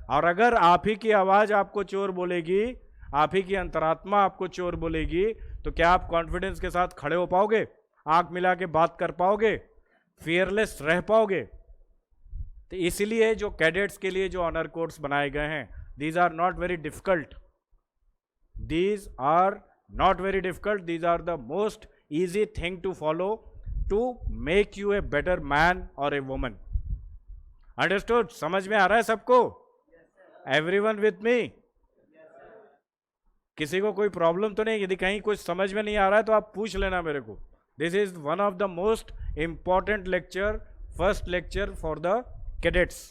और अगर आप ही की आवाज आपको चोर बोलेगी, आप ही की अंतरात्मा आपको चोर बोलेगी, तो क्या आप कॉन्फिडेंस के साथ खड़े हो पाओगे? आंख मिला के बात कर पाओगे? फियरलेस रह पाओगे? तो इसलिए जो कैडेट्स के लिए जो ऑनर कोड्स बनाए गए हैं, these are not very difficult, these are not very difficult, these are the most easy thing to follow to make you a better man or a woman. Understood? समझ में आ रहा है सबको? Everyone with me? किसी को कोई problem तो नहीं? यदि कहीं कुछ समझ में नहीं आ रहा है तो आप पूछ लेना मेरे को. This is one of the most important lecture, first lecture for the cadets.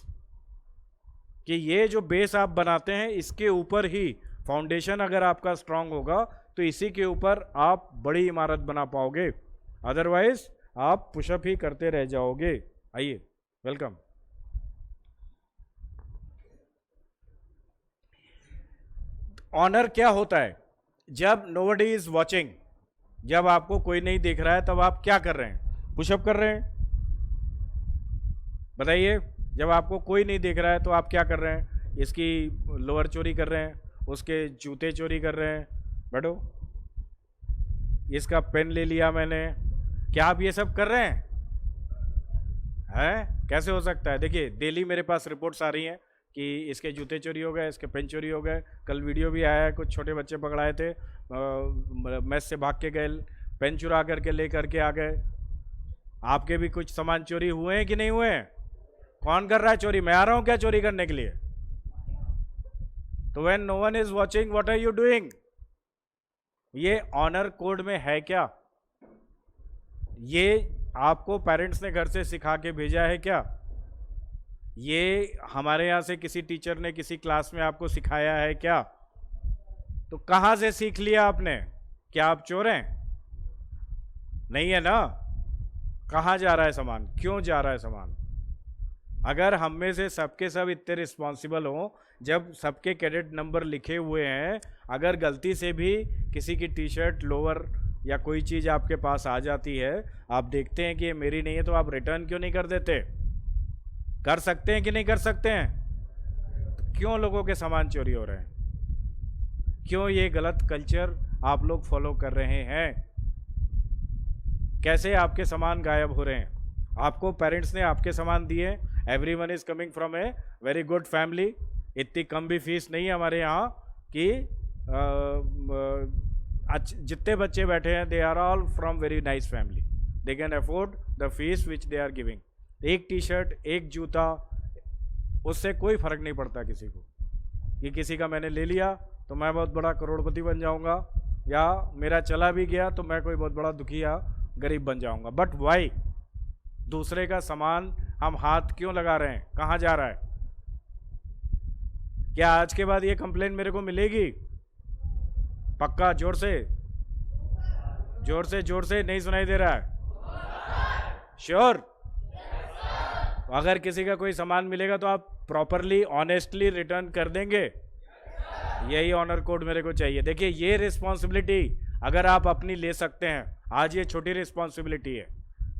कि ये जो बेस आप बनाते हैं, इसके ऊपर ही फाउंडेशन अगर आपका स्ट्रांग होगा तो इसी के ऊपर आप बड़ी इमारत बना पाओगे, अदरवाइज आप पुशअप ही करते रह जाओगे. आइए, वेलकम. ऑनर क्या होता है? जब नोबडी इज वॉचिंग, जब आपको कोई नहीं देख रहा है, तब आप क्या कर रहे हैं? पुशअप कर रहे हैं. बताइए, जब आपको कोई नहीं देख रहा है तो आप क्या कर रहे हैं? इसकी लोअर चोरी कर रहे हैं, उसके जूते चोरी कर रहे हैं, बैठो, इसका पेन ले लिया मैंने. क्या आप ये सब कर रहे हैं? कैसे हो सकता है? देखिए, डेली मेरे पास रिपोर्ट्स आ रही हैं कि इसके जूते चोरी हो गए, इसके पेन चोरी हो गए. कल वीडियो भी आया है, कुछ छोटे बच्चे पकड़ाए थे, मैस से भाग के गए, पेन चुरा करके ले करके आ गए. आपके भी कुछ सामान चोरी हुए हैं कि नहीं हुए हैं? कौन कर रहा है चोरी? मैं आ रहा हूं क्या चोरी करने के लिए? तो when no one is watching, what are you doing? ये ऑनर कोड में है क्या? ये आपको पेरेंट्स ने घर से सिखा के भेजा है क्या? ये हमारे यहाँ से किसी टीचर ने किसी क्लास में आपको सिखाया है क्या? तो कहाँ से सीख लिया आपने? क्या आप चोर हैं? नहीं है ना? कहाँ जा रहा है सामान? क्यों जा रहा है सामान? अगर हम में से सबके सब इतने रिस्पॉन्सिबल हों, जब सबके कैडेट नंबर लिखे हुए हैं, अगर गलती से भी किसी की टी शर्ट, लोअर या कोई चीज़ आपके पास आ जाती है, आप देखते हैं कि ये मेरी नहीं है, तो आप रिटर्न क्यों नहीं कर देते? कर सकते हैं कि नहीं कर सकते हैं? तो क्यों लोगों के सामान चोरी हो रहे हैं? क्यों ये गलत कल्चर आप लोग फॉलो कर रहे हैं? कैसे आपके सामान गायब हो रहे हैं? आपको पेरेंट्स ने आपके सामान दिए. Everyone is coming from A very good family. इतनी कम भी फीस नहीं है हमारे यहाँ कि जितने बच्चे बैठे हैं, they are all from very nice family. They can afford the fees which they are giving. एक टी शर्ट, एक जूता, उससे कोई फर्क नहीं पड़ता किसी को कि किसी का मैंने ले लिया तो मैं बहुत बड़ा करोड़पति बन जाऊंगा, या मेरा चला भी गया तो मैं कोई बहुत बड़ा दुखी या गरीब बन जाऊंगा. But why? दूसरे का सामान हम हाथ क्यों लगा रहे हैं? कहाँ जा रहा है? क्या आज के बाद ये कंप्लेन मेरे को मिलेगी? पक्का? जोर से, जोर से, जोर से. नहीं सुनाई दे रहा है? श्योर? अगर किसी का कोई सामान मिलेगा तो आप प्रॉपरली, ऑनेस्टली रिटर्न कर देंगे? यही ऑनर कोड मेरे को चाहिए. देखिए, ये रिस्पॉन्सिबिलिटी अगर आप अपनी ले सकते हैं, आज ये छोटी रिस्पॉन्सिबिलिटी है,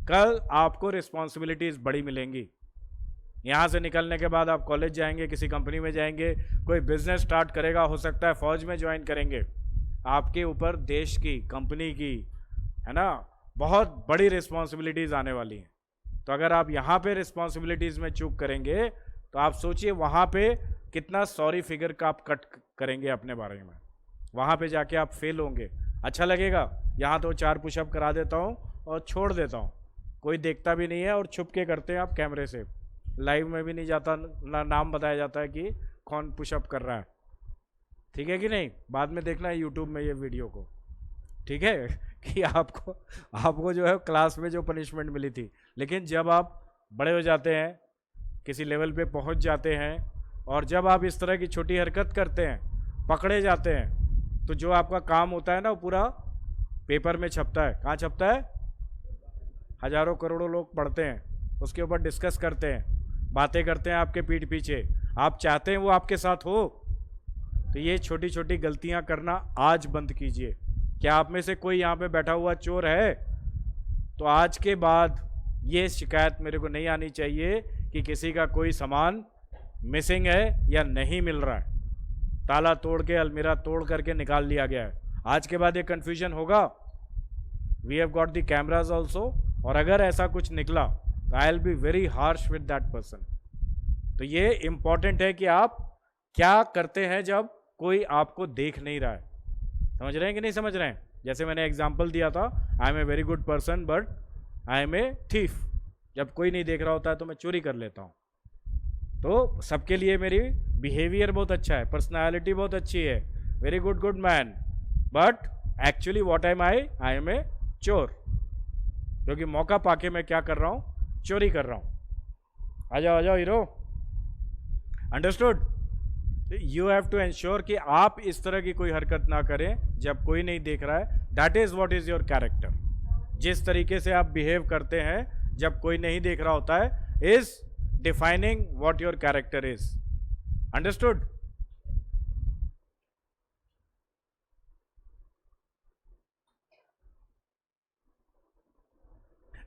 कल आपको रिस्पॉन्सिबिलिटीज बड़ी मिलेंगी. यहाँ से निकलने के बाद आप कॉलेज जाएंगे, किसी कंपनी में जाएंगे, कोई बिजनेस स्टार्ट करेगा, हो सकता है फौज में ज्वाइन करेंगे. आपके ऊपर देश की, कंपनी की, है ना, बहुत बड़ी रिस्पॉन्सिबिलिटीज़ आने वाली हैं. तो अगर आप यहाँ पे रिस्पॉन्सिबिलिटीज़ में चूक करेंगे तो आप सोचिए वहाँ पे कितना सॉरी फिगर का आप कट करेंगे अपने बारे में. वहाँ पे जाके आप फेल होंगे. अच्छा लगेगा? यहाँ तो 4 पुशअप करा देता हूँ और छोड़ देता हूँ, कोई देखता भी नहीं है, और छुप के करते हैं आप कैमरे से, लाइव में भी नहीं जाता, ना नाम बताया जाता है कि कौन पुशअप कर रहा है. ठीक है कि नहीं? बाद में देखना है यूट्यूब में ये वीडियो को. ठीक है कि आपको जो है क्लास में जो पनिशमेंट मिली थी. लेकिन जब आप बड़े हो जाते हैं, किसी लेवल पे पहुंच जाते हैं, और जब आप इस तरह की छोटी हरकत करते हैं, पकड़े जाते हैं, तो जो आपका काम होता है ना, वो पूरा पेपर में छपता है. कहाँ छपता है? हजारों करोड़ों लोग पढ़ते हैं, उसके ऊपर डिस्कस करते हैं, बातें करते हैं आपके पीठ पीछे. आप चाहते हैं वो आपके साथ हो? तो ये छोटी छोटी गलतियां करना आज बंद कीजिए. क्या आप में से कोई यहाँ पे बैठा हुआ चोर है? तो आज के बाद ये शिकायत मेरे को नहीं आनी चाहिए कि किसी का कोई सामान मिसिंग है या नहीं मिल रहा है, ताला तोड़ के अलमीरा तोड़ करके निकाल लिया गया है। आज के बाद ये कन्फ्यूजन होगा। We have got the cameras also, और अगर ऐसा कुछ निकला तो I will be very harsh with that person. तो ये इंपॉर्टेंट है कि आप क्या करते हैं जब कोई आपको देख नहीं रहा है। समझ रहे हैं कि नहीं समझ रहे हैं? जैसे मैंने एग्जाम्पल दिया था, I am a very good person but I am a thief. जब कोई नहीं देख रहा होता है तो मैं चोरी कर लेता हूँ। तो सबके लिए मेरी बिहेवियर बहुत अच्छा है, पर्सनालिटी बहुत अच्छी है, very good man, but actually what am I am a चोर। क्योंकि मौका पाके मैं क्या कर रहा हूँ? चोरी कर रहा हूँ। आ जाओ hero. Understood? You have to ensure कि आप इस तरह की कोई हरकत ना करें जब कोई नहीं देख रहा है। That is what is your character. जिस तरीके से आप बिहेव करते हैं जब कोई नहीं देख रहा होता है is defining what your character is. Understood?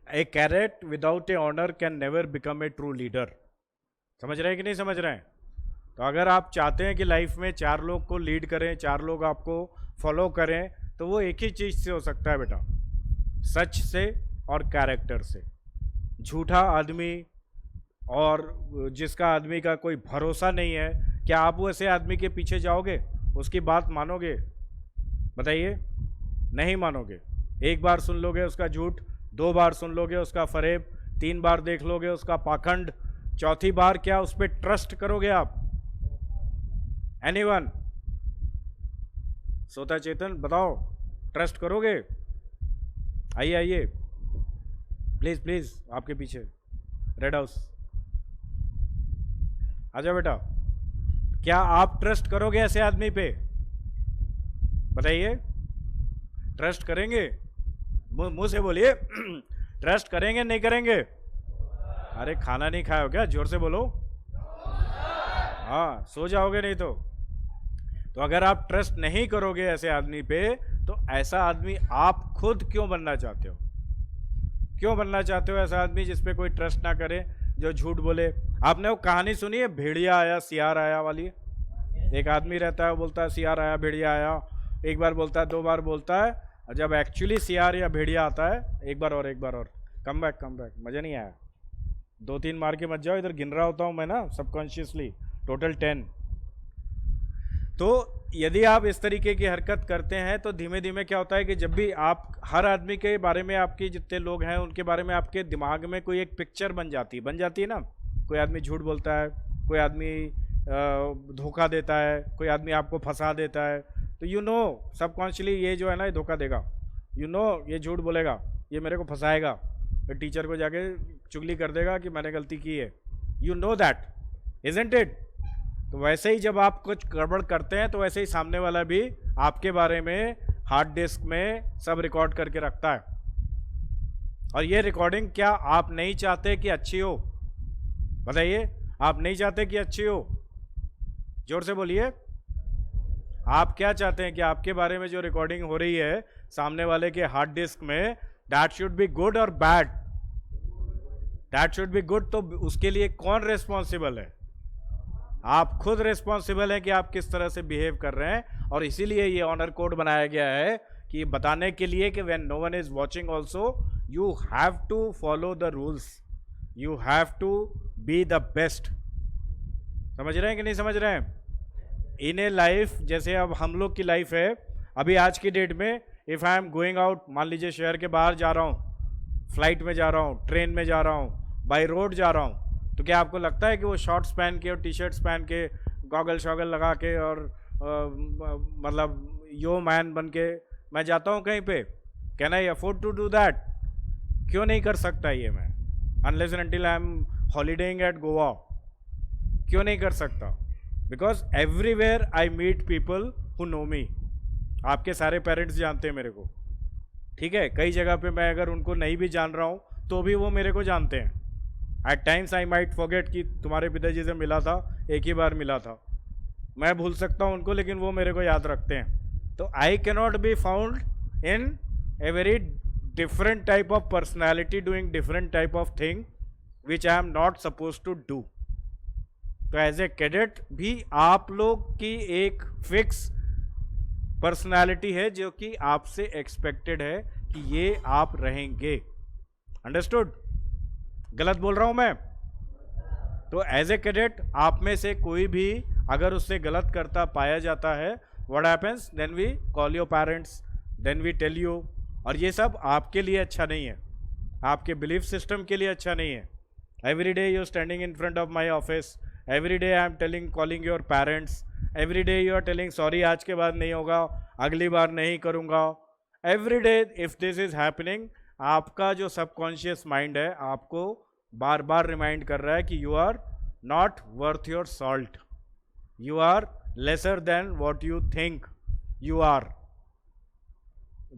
A cadet without a honour can never become a true leader. समझ रहे हैं कि नहीं समझ रहे हैं? तो अगर आप चाहते हैं कि लाइफ में 4 लोग को लीड करें, 4 लोग आपको फॉलो करें, तो वो एक ही चीज़ से हो सकता है बेटा, सच से और कैरेक्टर से। झूठा आदमी और जिसका आदमी का कोई भरोसा नहीं है, क्या आप वैसे आदमी के पीछे जाओगे? उसकी बात मानोगे? बताइए, नहीं मानोगे। एक बार सुन लोगे उसका झूठ, 2 बार सुन लोगे उसका फरेब, 3 बार देख लोगे उसका पाखंड, 4थी बार क्या उस पर ट्रस्ट करोगे आप? एनीवन? सोता चेतन बताओ, ट्रस्ट करोगे? आइए प्लीज प्लीज, आपके पीछे रेड हाउस आ जाओ बेटा। क्या आप ट्रस्ट करोगे ऐसे आदमी पे? बताइए, ट्रस्ट करेंगे? मुंह से बोलिए। ट्रस्ट करेंगे नहीं करेंगे? अरे खाना नहीं खाए हो क्या? जोर से बोलो। हाँ, सो जाओगे नहीं तो। अगर आप ट्रस्ट नहीं करोगे ऐसे आदमी पे, तो ऐसा आदमी आप खुद क्यों बनना चाहते हो? क्यों बनना चाहते हो ऐसा आदमी जिस पे कोई ट्रस्ट ना करे, जो झूठ बोले? आपने वो कहानी सुनी है, भेड़िया आया सियार आया वाली? एक आदमी रहता है, वो बोलता है सियार आया भेड़िया आया, एक बार बोलता है, 2 बार बोलता है, और जब एक्चुअली सियार या भेड़िया आता है, एक बार और कम बैक, मज़ा नहीं आया। 2-3 मार के मत जाओ, इधर गिन रहा होता हूँ मैं ना सबकॉन्शियसली, टोटल 10। तो यदि आप इस तरीके की हरकत करते हैं तो धीमे धीमे क्या होता है कि जब भी आप हर आदमी के बारे में, आपके जितने लोग हैं उनके बारे में आपके दिमाग में कोई एक पिक्चर बन जाती है ना। कोई आदमी झूठ बोलता है, कोई आदमी धोखा देता है, कोई आदमी आपको फंसा देता है, तो यू नो सबकॉन्शियसली ये जो है ना, ये धोखा देगा, यू नो ये झूठ बोलेगा, ये मेरे को फंसाएगा, फिर टीचर को जाके चुगली कर देगा कि मैंने गलती की है। You know that, isn't it? तो वैसे ही जब आप कुछ गड़बड़ करते हैं तो वैसे ही सामने वाला भी आपके बारे में हार्ड डिस्क में सब रिकॉर्ड करके रखता है। और ये रिकॉर्डिंग क्या आप नहीं चाहते कि अच्छी हो? बताइए, आप नहीं चाहते कि अच्छी हो? जोर से बोलिए। आप क्या चाहते हैं कि आपके बारे में जो रिकॉर्डिंग हो रही है सामने वाले के हार्ड डिस्क में, दैट शुड बी गुड और bad? That should be good. तो उसके लिए कौन रेस्पॉन्सिबल है? आप खुद रेस्पॉन्सिबल हैं कि आप किस तरह से बिहेव कर रहे हैं। और इसीलिए ये ऑनर कोड बनाया गया है कि बताने के लिए कि when no one is watching also you have to follow the rules, you have to be the best. समझ रहे हैं कि नहीं समझ रहे हैं? इन ए लाइफ, जैसे अब हम लोग की लाइफ है, अभी आज की डेट में if I am going out, मान लीजिए शहर के बाहर जा रहा हूँ, फ्लाइट में जा रहा हूँ, ट्रेन में जा रहा हूँ, बाई रोड जा रहा हूँ, तो क्या आपको लगता है कि वो शॉर्ट्स पहन के और टी शर्ट्स पहन के, गॉगल शॉगल लगा के और मतलब यो मैन बन के मैं जाता हूँ कहीं पे? Can I afford to do that? क्यों नहीं कर सकता ये मैं? Unless and until I am holidaying at Goa. क्यों नहीं कर सकता? Because everywhere I meet people who know me. आपके सारे पेरेंट्स जानते हैं मेरे को, ठीक है? कई जगह पे मैं अगर उनको नहीं भी जान रहा हूँ तो भी वो मेरे को जानते हैं। At times I might forget कि तुम्हारे पिताजी से मिला था, एक ही बार मिला था, मैं भूल सकता हूँ उनको, लेकिन वो मेरे को याद रखते हैं। तो I cannot be found in a very different type of personality doing different type of thing which I am not supposed to do. तो एज ए कैडेट भी आप लोग की एक फिक्स पर्सनालिटी है जो कि आपसे एक्सपेक्टेड है कि ये आप रहेंगे. अंडरस्टूड? गलत बोल रहा हूं मैं? तो एज ए कैडेट आप में से कोई भी अगर उससे गलत करता पाया जाता है, what happens? Then we call your parents, then we tell you. और ये सब आपके लिए अच्छा नहीं है, आपके बिलीफ सिस्टम के लिए अच्छा नहीं है. Every day you standing in front of my office, every day I am telling, calling your parents, every day you are telling sorry आज के बाद नहीं होगा, अगली बार नहीं करूँगा. Every day if this is happening, आपका जो सबकॉन्शियस माइंड है आपको बार बार रिमाइंड कर रहा है कि you are not worth your salt, you are lesser than what you think you are.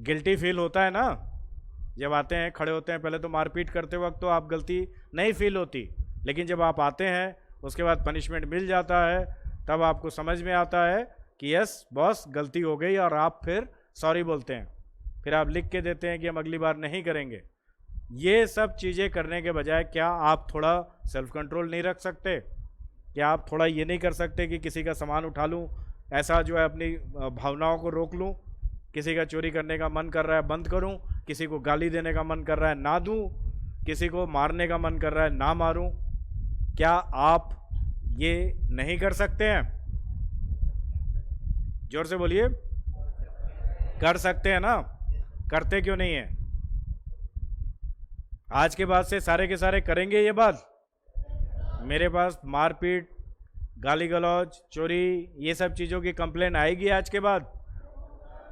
Guilty feel होता है ना जब आते हैं, खड़े होते हैं. पहले तो मारपीट करते वक्त तो आप गलती नहीं फील होती, लेकिन जब आप आते हैं उसके बाद पनिशमेंट मिल जाता है, तब आपको समझ में आता है कि यस बॉस गलती हो गई, और आप फिर सॉरी बोलते हैं. फिर आप लिख के देते हैं कि हम अगली बार नहीं करेंगे. ये सब चीज़ें करने के बजाय क्या आप थोड़ा सेल्फ कंट्रोल नहीं रख सकते? क्या आप थोड़ा ये नहीं कर सकते कि किसी का सामान उठा लूँ, ऐसा जो है अपनी भावनाओं को रोक लूँ? किसी का चोरी करने का मन कर रहा है बंद करूं, किसी को गाली देने का मन कर रहा है ना दूं, किसी को मारने का मन कर रहा है ना मारूं. क्या आप ये नहीं कर सकते हैं? जोर से बोलिए. कर सकते हैं ना? करते क्यों नहीं है? आज के बाद से सारे के सारे करेंगे ये बात. मेरे पास मारपीट, गाली गलौज, चोरी, ये सब चीज़ों की कंप्लेन आएगी आज के बाद.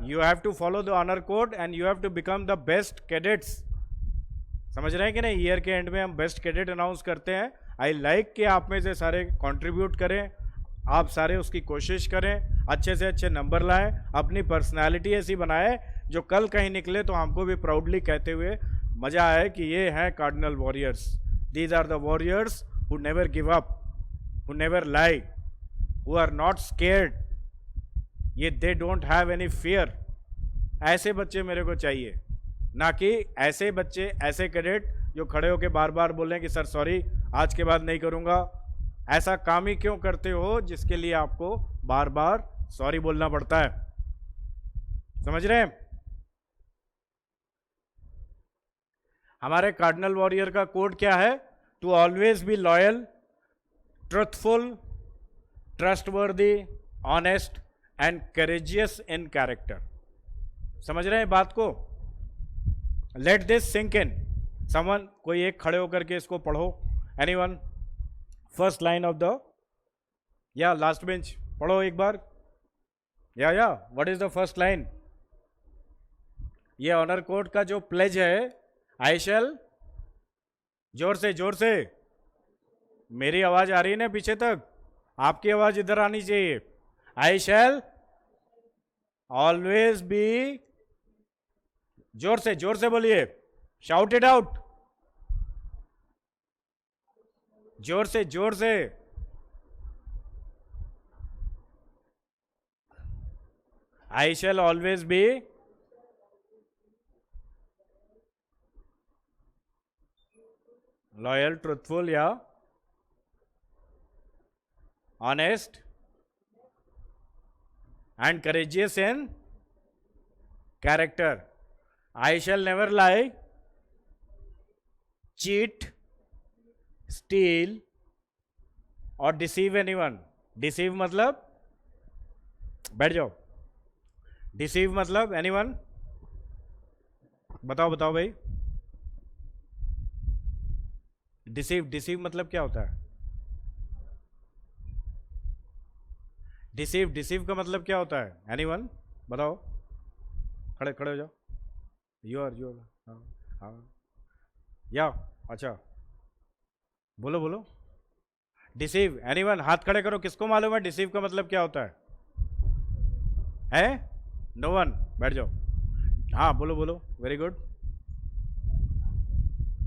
You have to follow the honor code and you have to become the best cadets. समझ रहे हैं कि नहीं? ईयर के एंड में हम बेस्ट कैडेट अनाउंस करते हैं. आई लाइक कि आप में से सारे कंट्रीब्यूट करें, आप सारे उसकी कोशिश करें, अच्छे से अच्छे नंबर लाएं, अपनी पर्सनालिटी ऐसी बनाएं जो कल कहीं निकले तो हमको भी प्राउडली कहते हुए मज़ा आए कि ये हैं cardinal warriors. These are the warriors who never give up, who never lie, who are not scared. ये they don't have any fear. ऐसे बच्चे मेरे को चाहिए, ना कि ऐसे बच्चे, ऐसे कैडेट जो खड़े होकर बार बार बोल रहे हैं कि सर सॉरी आज के बाद नहीं करूँगा. ऐसा काम ही क्यों करते हो जिसके लिए आपको बार बार सॉरी बोलना पड़ता है? समझ रहे हैं? हमारे कार्डिनल वॉरियर का कोड क्या है? To always be loyal, truthful, trustworthy, honest and courageous in character. समझ रहे हैं बात को? Let this sink in. Someone, कोई एक खड़े होकर के इसको पढ़ो. Anyone? First line of the, या लास्ट बेंच पढ़ो एक बार. या what is the first line? ये ऑनर कोड का जो प्लेज है, आई शैल, जोर से जोर से. मेरी आवाज आ रही है ना पीछे तक? आपकी आवाज इधर आनी चाहिए. I shall always be, जोर से बोलिए, shout it out, जोर से. I shall always be loyal, truthful, या honest and courageous in character. I shall never lie, cheat, steal or deceive anyone. Deceive मतलब, बैठ जाओ. Deceive मतलब anyone? बताओ भाई. Deceive मतलब क्या होता है? डिसीव का मतलब क्या होता है? एनीवन बताओ. खड़े हो जाओ. यू हाँ या अच्छा बोलो. Deceive, anyone? हाथ खड़े करो. किसको मालूम है डिसीव का मतलब क्या होता है? No one. बैठ जाओ. हाँ बोलो. Very good.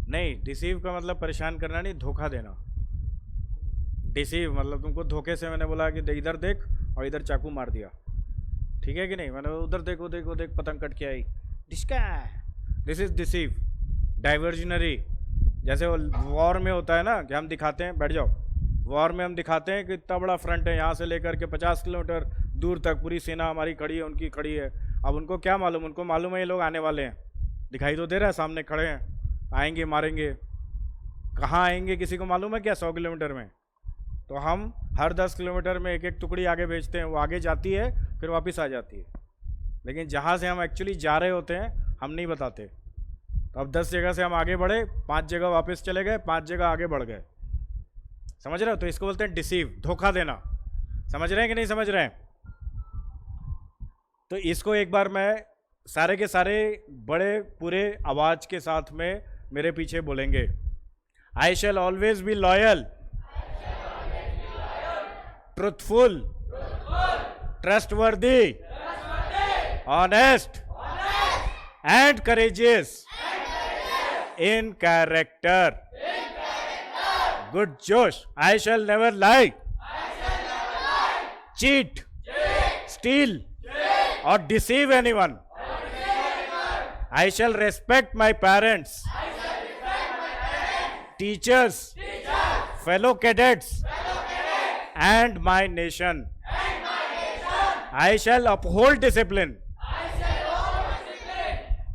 नहीं, डिसीव का मतलब परेशान करना नहीं, धोखा देना. डिसीव मतलब तुमको धोखे से मैंने बोला कि इधर देख और इधर चाकू मार दिया. ठीक है कि नहीं? मैंने उधर देख, वो देख पतंग कट के आई. डिस्का दिस इज डिसीव, डाइवर्जनरी। जैसे वो वॉर में होता है ना कि हम दिखाते हैं, बैठ जाओ, वॉर में हम दिखाते हैं कि इतना बड़ा फ्रंट है, यहाँ से लेकर के 50 किलोमीटर दूर तक पूरी सेना हमारी खड़ी है, उनकी खड़ी है। अब उनको क्या मालूम, उनको मालूम है ये लोग आने वाले हैं, दिखाई तो दे रहा है सामने खड़े हैं, आएंगे मारेंगे। कहाँ आएंगे किसी को मालूम है क्या? 100 किलोमीटर में। तो हम हर 10 किलोमीटर में एक एक टुकड़ी आगे भेजते हैं, वो आगे जाती है फिर वापस आ जाती है। लेकिन जहाँ से हम एक्चुअली जा रहे होते हैं हम नहीं बताते। तो अब 10 जगह से हम आगे बढ़े, 5 जगह वापस चले गए, 5 जगह आगे बढ़ गए। समझ रहे हो? तो इसको बोलते हैं डिसीव, धोखा देना। समझ रहे हैं कि नहीं समझ रहे हैं? तो इसको एक बार मैं सारे के सारे बड़े पूरे आवाज के साथ में मेरे पीछे बोलेंगे। I shall always be loyal, truthful, trustworthy, honest and courageous in character. Good Josh. I shall never lie. Cheat. Steal. Or deceive anyone. I shall respect my parents. Teachers. Fellow cadets. And my nation. I shall uphold discipline.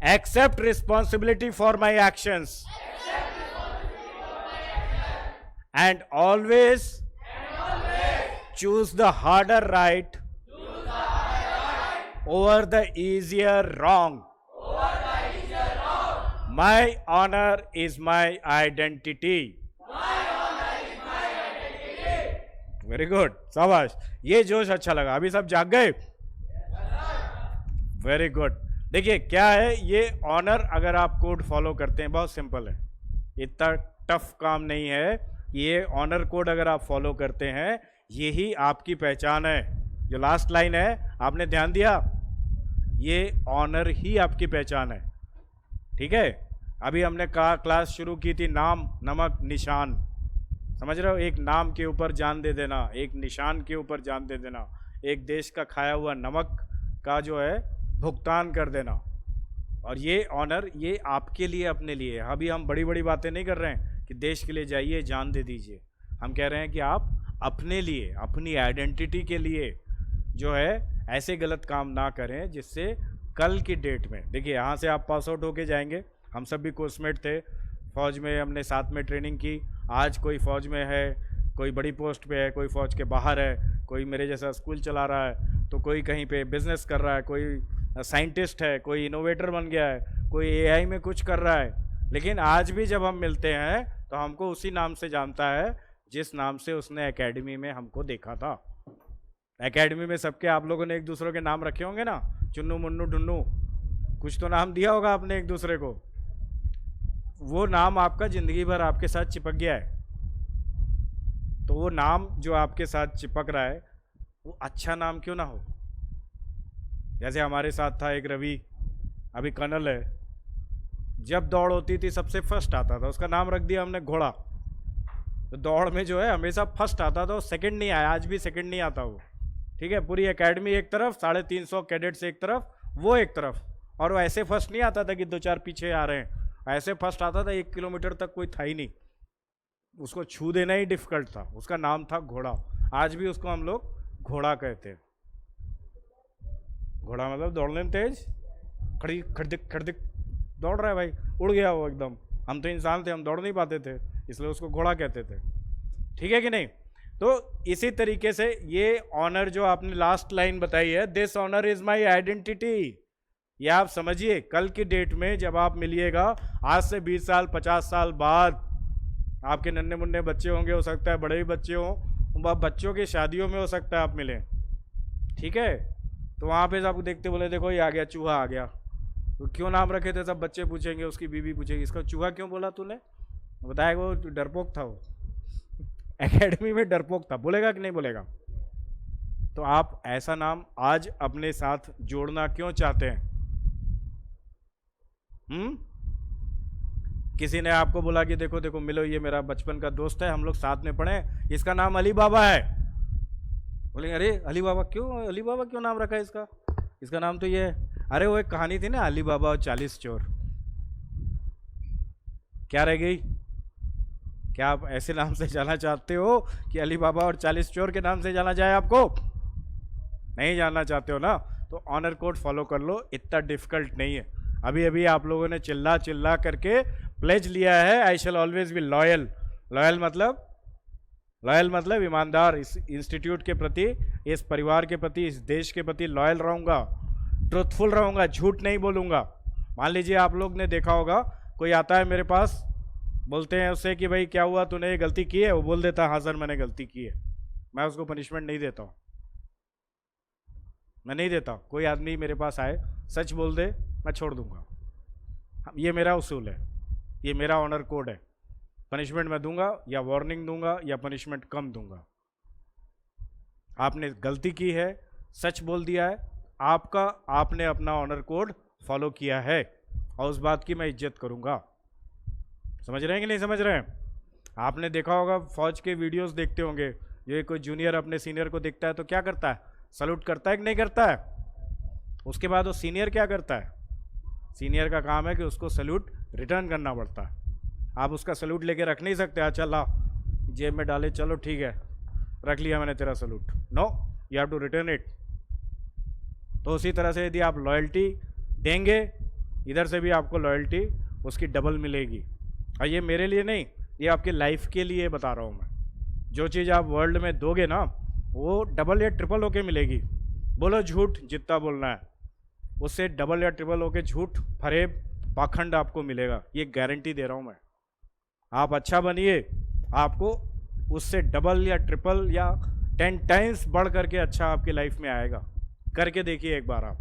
Accept responsibility for my actions. And always choose the harder right over the easier wrong. My honor is my identity. Very good. शाबाश, ये जोश अच्छा लगा। अभी सब जाग गए? Very good. देखिए क्या है ये ऑनर, अगर आप कोड फॉलो करते हैं, बहुत सिंपल है, इतना टफ काम नहीं है। ये ऑनर कोड अगर आप फॉलो करते हैं, यही आपकी पहचान है। जो लास्ट लाइन है आपने ध्यान दिया, ये ऑनर ही आपकी पहचान है। ठीक है? अभी हमने कहा क्लास शुरू की थी नाम, नमक, निशान। समझ रहे हो? एक नाम के ऊपर जान दे देना, एक निशान के ऊपर जान दे देना, एक देश का खाया हुआ नमक का जो है भुगतान कर देना। और ये ऑनर ये आपके लिए, अपने लिए। अभी हम बड़ी बड़ी बातें नहीं कर रहे हैं कि देश के लिए जाइए जान दे दीजिए। हम कह रहे हैं कि आप अपने लिए, अपनी आइडेंटिटी के लिए जो है ऐसे गलत काम ना करें जिससे कल की डेट में, देखिए यहाँ से आप पास आउट होके जाएंगे। हम सब भी कोर्समेट थे, फौज में हमने साथ में ट्रेनिंग की। आज कोई फौज में है, कोई बड़ी पोस्ट पे है, कोई फौज के बाहर है, कोई मेरे जैसा स्कूल चला रहा है, तो कोई कहीं पे बिजनेस कर रहा है, कोई साइंटिस्ट है, कोई इनोवेटर बन गया है, कोई एआई में कुछ कर रहा है। लेकिन आज भी जब हम मिलते हैं तो हमको उसी नाम से जानता है जिस नाम से उसने एकेडमी में हमको देखा था। एकेडमी में सबके आप लोगों ने एक दूसरे के नाम रखे होंगे ना, चुन्नू मुन्नू ढुन्नू, कुछ तो नाम दिया होगा आपने एक दूसरे को। वो नाम आपका जिंदगी भर आपके साथ चिपक गया है। तो वो नाम जो आपके साथ चिपक रहा है वो अच्छा नाम क्यों ना हो। जैसे हमारे साथ था एक रवि, अभी कर्नल है। जब दौड़ होती थी सबसे फर्स्ट आता था, उसका नाम रख दिया हमने घोड़ा। तो दौड़ में जो है हमेशा फर्स्ट आता था, सेकंड नहीं आया, आज भी सेकंड नहीं आता वो। ठीक है? पूरी एकेडमी एक तरफ, 350 कैडेट्स एक तरफ, वो एक तरफ। और वो ऐसे फर्स्ट नहीं आता था कि 2-4 पीछे आ रहे हैं, ऐसे फर्स्ट आता था 1 किलोमीटर तक कोई था ही नहीं, उसको छू देना ही डिफिकल्ट था। उसका नाम था घोड़ा। आज भी उसको हम लोग घोड़ा कहते हैं। घोड़ा मतलब दौड़ने में तेज, खड़ी खड़दिक खड़दिक दौड़ रहा है भाई, उड़ गया वो एकदम। हम तो इंसान थे, हम दौड़ नहीं पाते थे, इसलिए उसको घोड़ा कहते थे। ठीक है कि नहीं? तो इसी तरीके से ये ऑनर जो आपने लास्ट लाइन बताई है, this honour is my identity, ये आप समझिए। कल की डेट में जब आप मिलिएगा, आज से 20 साल 50 साल बाद, आपके नन्हे मुन्ने बच्चे होंगे, हो सकता है बड़े भी बच्चे हों, बच्चों की शादियों में हो सकता है आप मिलें। ठीक है? तो वहाँ पे आपको देखते बोले देखो ये आ गया, चूहा आ गया। तो क्यों नाम रखे थे? सब बच्चे पूछेंगे, उसकी बीवी पूछेगी इसका चूहा क्यों बोला तूने? बताएगा वो डरपोक था, वो एकेडमी में डरपोक था। बोलेगा कि नहीं बोलेगा? तो आप ऐसा नाम आज अपने साथ जोड़ना क्यों चाहते हैं? किसी ने आपको बोला कि देखो देखो मिलो, ये मेरा बचपन का दोस्त है, हम लोग साथ में पढ़े, इसका नाम अली बाबा है। बोलेंगे अरे अली बाबा क्यों, अली बाबा क्यों नाम रखा है इसका? इसका नाम तो ये है। अरे वो एक कहानी थी ना, अली बाबा और 40 चोर। क्या रह गई? क्या आप ऐसे नाम से जाना चाहते हो कि अली बाबा और 40 चोर के नाम से जाना जाए आपको? नहीं जानना चाहते हो ना, तो ऑनर कोड फॉलो कर लो, इतना डिफिकल्ट नहीं है। अभी अभी आप लोगों ने चिल्ला चिल्ला करके प्लेज लिया है, I shall always be loyal. Loyal मतलब ईमानदार, इस इंस्टीट्यूट के प्रति, इस परिवार के प्रति, इस देश के प्रति लॉयल रहूंगा, ट्रुथफुल रहूंगा, झूठ नहीं बोलूंगा। मान लीजिए आप लोग ने देखा होगा, कोई आता है मेरे पास, बोलते हैं उससे कि भाई क्या हुआ, तूने ये गलती की है? वो बोल देता है हाँ सर मैंने गलती की है। मैं उसको पनिशमेंट नहीं देता हूँ, मैं नहीं देता। कोई आदमी मेरे पास आए, सच बोल दे, मैं छोड़ दूंगा। ये मेरा उसूल है, ये मेरा ऑनर कोड है। पनिशमेंट मैं दूंगा या वार्निंग दूंगा या पनिशमेंट कम दूंगा। आपने गलती की है, सच बोल दिया है, आपने अपना ऑनर कोड फॉलो किया है, और उस बात की मैं इज्जत करूंगा। समझ रहे हैं कि नहीं समझ रहे हैं? आपने देखा होगा, फौज के वीडियोस देखते होंगे, ये कोई जूनियर अपने सीनियर को देखता है तो क्या करता है? सल्यूट करता है कि नहीं करता है? उसके बाद वो सीनियर क्या करता है? सीनियर का काम है कि उसको सल्यूट रिटर्न करना पड़ता है। आप उसका सल्यूट लेके रख नहीं सकते, अच्छा ला जेब में डाले, चलो ठीक है रख लिया मैंने तेरा salute. No, you have to return it. तो उसी तरह से यदि आप लॉयल्टी देंगे, इधर से भी आपको लॉयल्टी उसकी डबल मिलेगी। और ये मेरे लिए नहीं, ये आपकी लाइफ के लिए बता रहा हूँ मैं। जो चीज़ आप वर्ल्ड में दोगे ना, वो डबल या ट्रिपल होके मिलेगी। बोलो झूठ जितना बोलना है, उससे डबल या ट्रिपल होके झूठ, फरेब, पाखंड आपको मिलेगा, ये गारंटी दे रहा हूँ मैं। आप अच्छा बनिए, आपको उससे डबल या ट्रिपल या 10 टाइम्स बढ़ करके अच्छा आपकी लाइफ में आएगा। करके देखिए एक बार आप।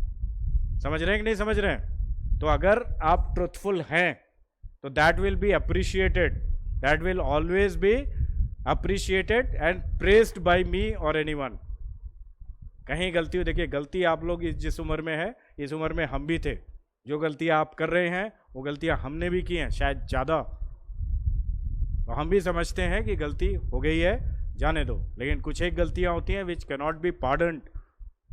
समझ रहे हैं कि नहीं समझ रहे हैं? तो अगर आप ट्रुथफुल हैं तो that will be appreciated, that will always be appreciated and praised by me और एनीवन। कहीं गलती हो, देखिए गलती आप लोग जिस उम्र में है, इस उम्र में हम भी थे। जो गलतियां आप कर रहे हैं वो गलतियां हमने भी की हैं, शायद ज़्यादा। तो हम भी समझते हैं कि गलती हो गई है, जाने दो। लेकिन कुछ एक गलतियां होती हैं विच कैन नॉट बी पार्डन्ड।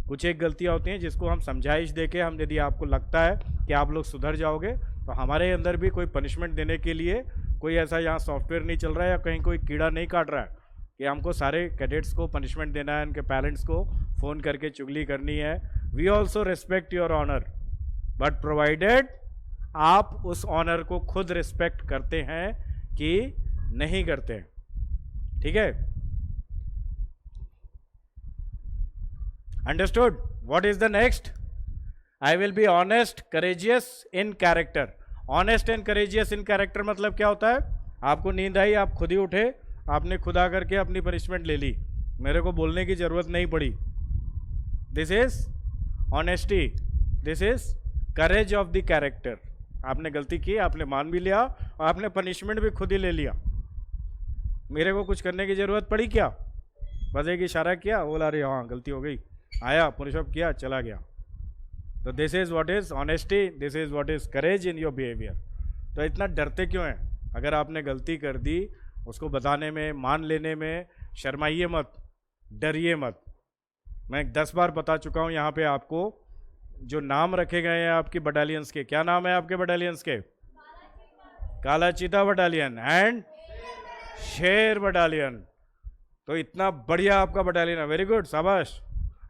कुछ एक गलतियां होती हैं जिसको हम समझाइश देके, हम यदि आपको लगता है कि आप लोग सुधर जाओगे, तो हमारे अंदर भी कोई पनिशमेंट देने के लिए कोई ऐसा यहाँ सॉफ्टवेयर नहीं चल रहा है या कहीं कोई कीड़ा नहीं काट रहा है कि हमको सारे कैडेट्स को पनिशमेंट देना है, उनके पेरेंट्स को फ़ोन करके चुगली करनी है। We also respect your honour, but provided आप उस ऑनर को खुद रिस्पेक्ट करते हैं कि नहीं करते हैं। ठीक है? Understood? What is the next? I will be honest courageous in character. Honest and courageous in character मतलब क्या होता है? आपको नींद आई, आप खुद ही उठे, आपने खुद आकर के अपनी पनिशमेंट ले ली, मेरे को बोलने की जरूरत नहीं पड़ी। This is honesty, this is courage of the character. आपने गलती की, आपने मान भी लिया और आपने पनिशमेंट भी खुद ही ले लिया। मेरे को कुछ करने की जरूरत पड़ी क्या? बस एक इशारा किया, बोला अरे हाँ गलती हो गई, आया पुशअप किया, चला गया। तो this is what is honesty, this is what is courage in your behaviour. तो इतना डरते क्यों हैं? अगर आपने गलती कर दी, उसको बताने में, मान लेने में शर्माइए मत, डरिए मत। मैं 10 बार बता चुका हूँ यहाँ पे आपको, जो नाम रखे गए हैं आपकी बटालियंस के, क्या नाम है आपके बटालियंस के? काला चीता बटालियन एंड शेर बटालियन। तो इतना बढ़िया आपका बटालियन है, वेरी गुड, शाबाश।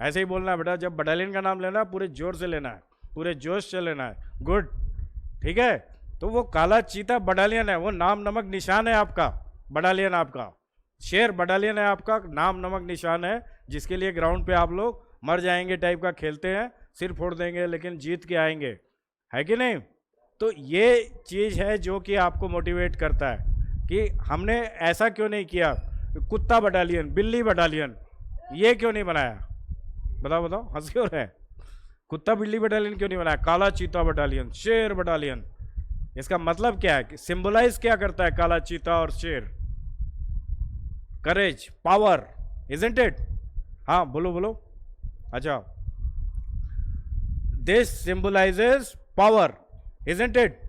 ऐसे ही बोलना है बेटा, जब बटालियन का नाम लेना है पूरे जोर से लेना है, पूरे जोश से लेना है, गुड, ठीक है? तो वो काला चीता बटालियन है, वो नाम नमक निशान है आपका बटालियन, आपका शेर बटालियन है, आपका नाम नमक निशान है, जिसके लिए ग्राउंड पे आप लोग मर जाएंगे टाइप का खेलते हैं, सिर फोड़ देंगे लेकिन जीत के आएंगे, है कि नहीं? तो ये चीज़ है जो कि आपको मोटिवेट करता है कि हमने ऐसा क्यों नहीं किया, कुत्ता बटालियन, बिल्ली बटालियन, ये क्यों नहीं बनाया? बताओ बताओ, हंस क्यों रहे? कुत्ता बिल्ली बटालियन क्यों नहीं बनाया? काला चीता बटालियन, शेर बटालियन। इसका मतलब क्या है? सिंबलाइज क्या करता है काला चीता और शेर? Courage, power, isn't it? हाँ बोलो बोलो। अच्छा, this symbolises power, isn't it?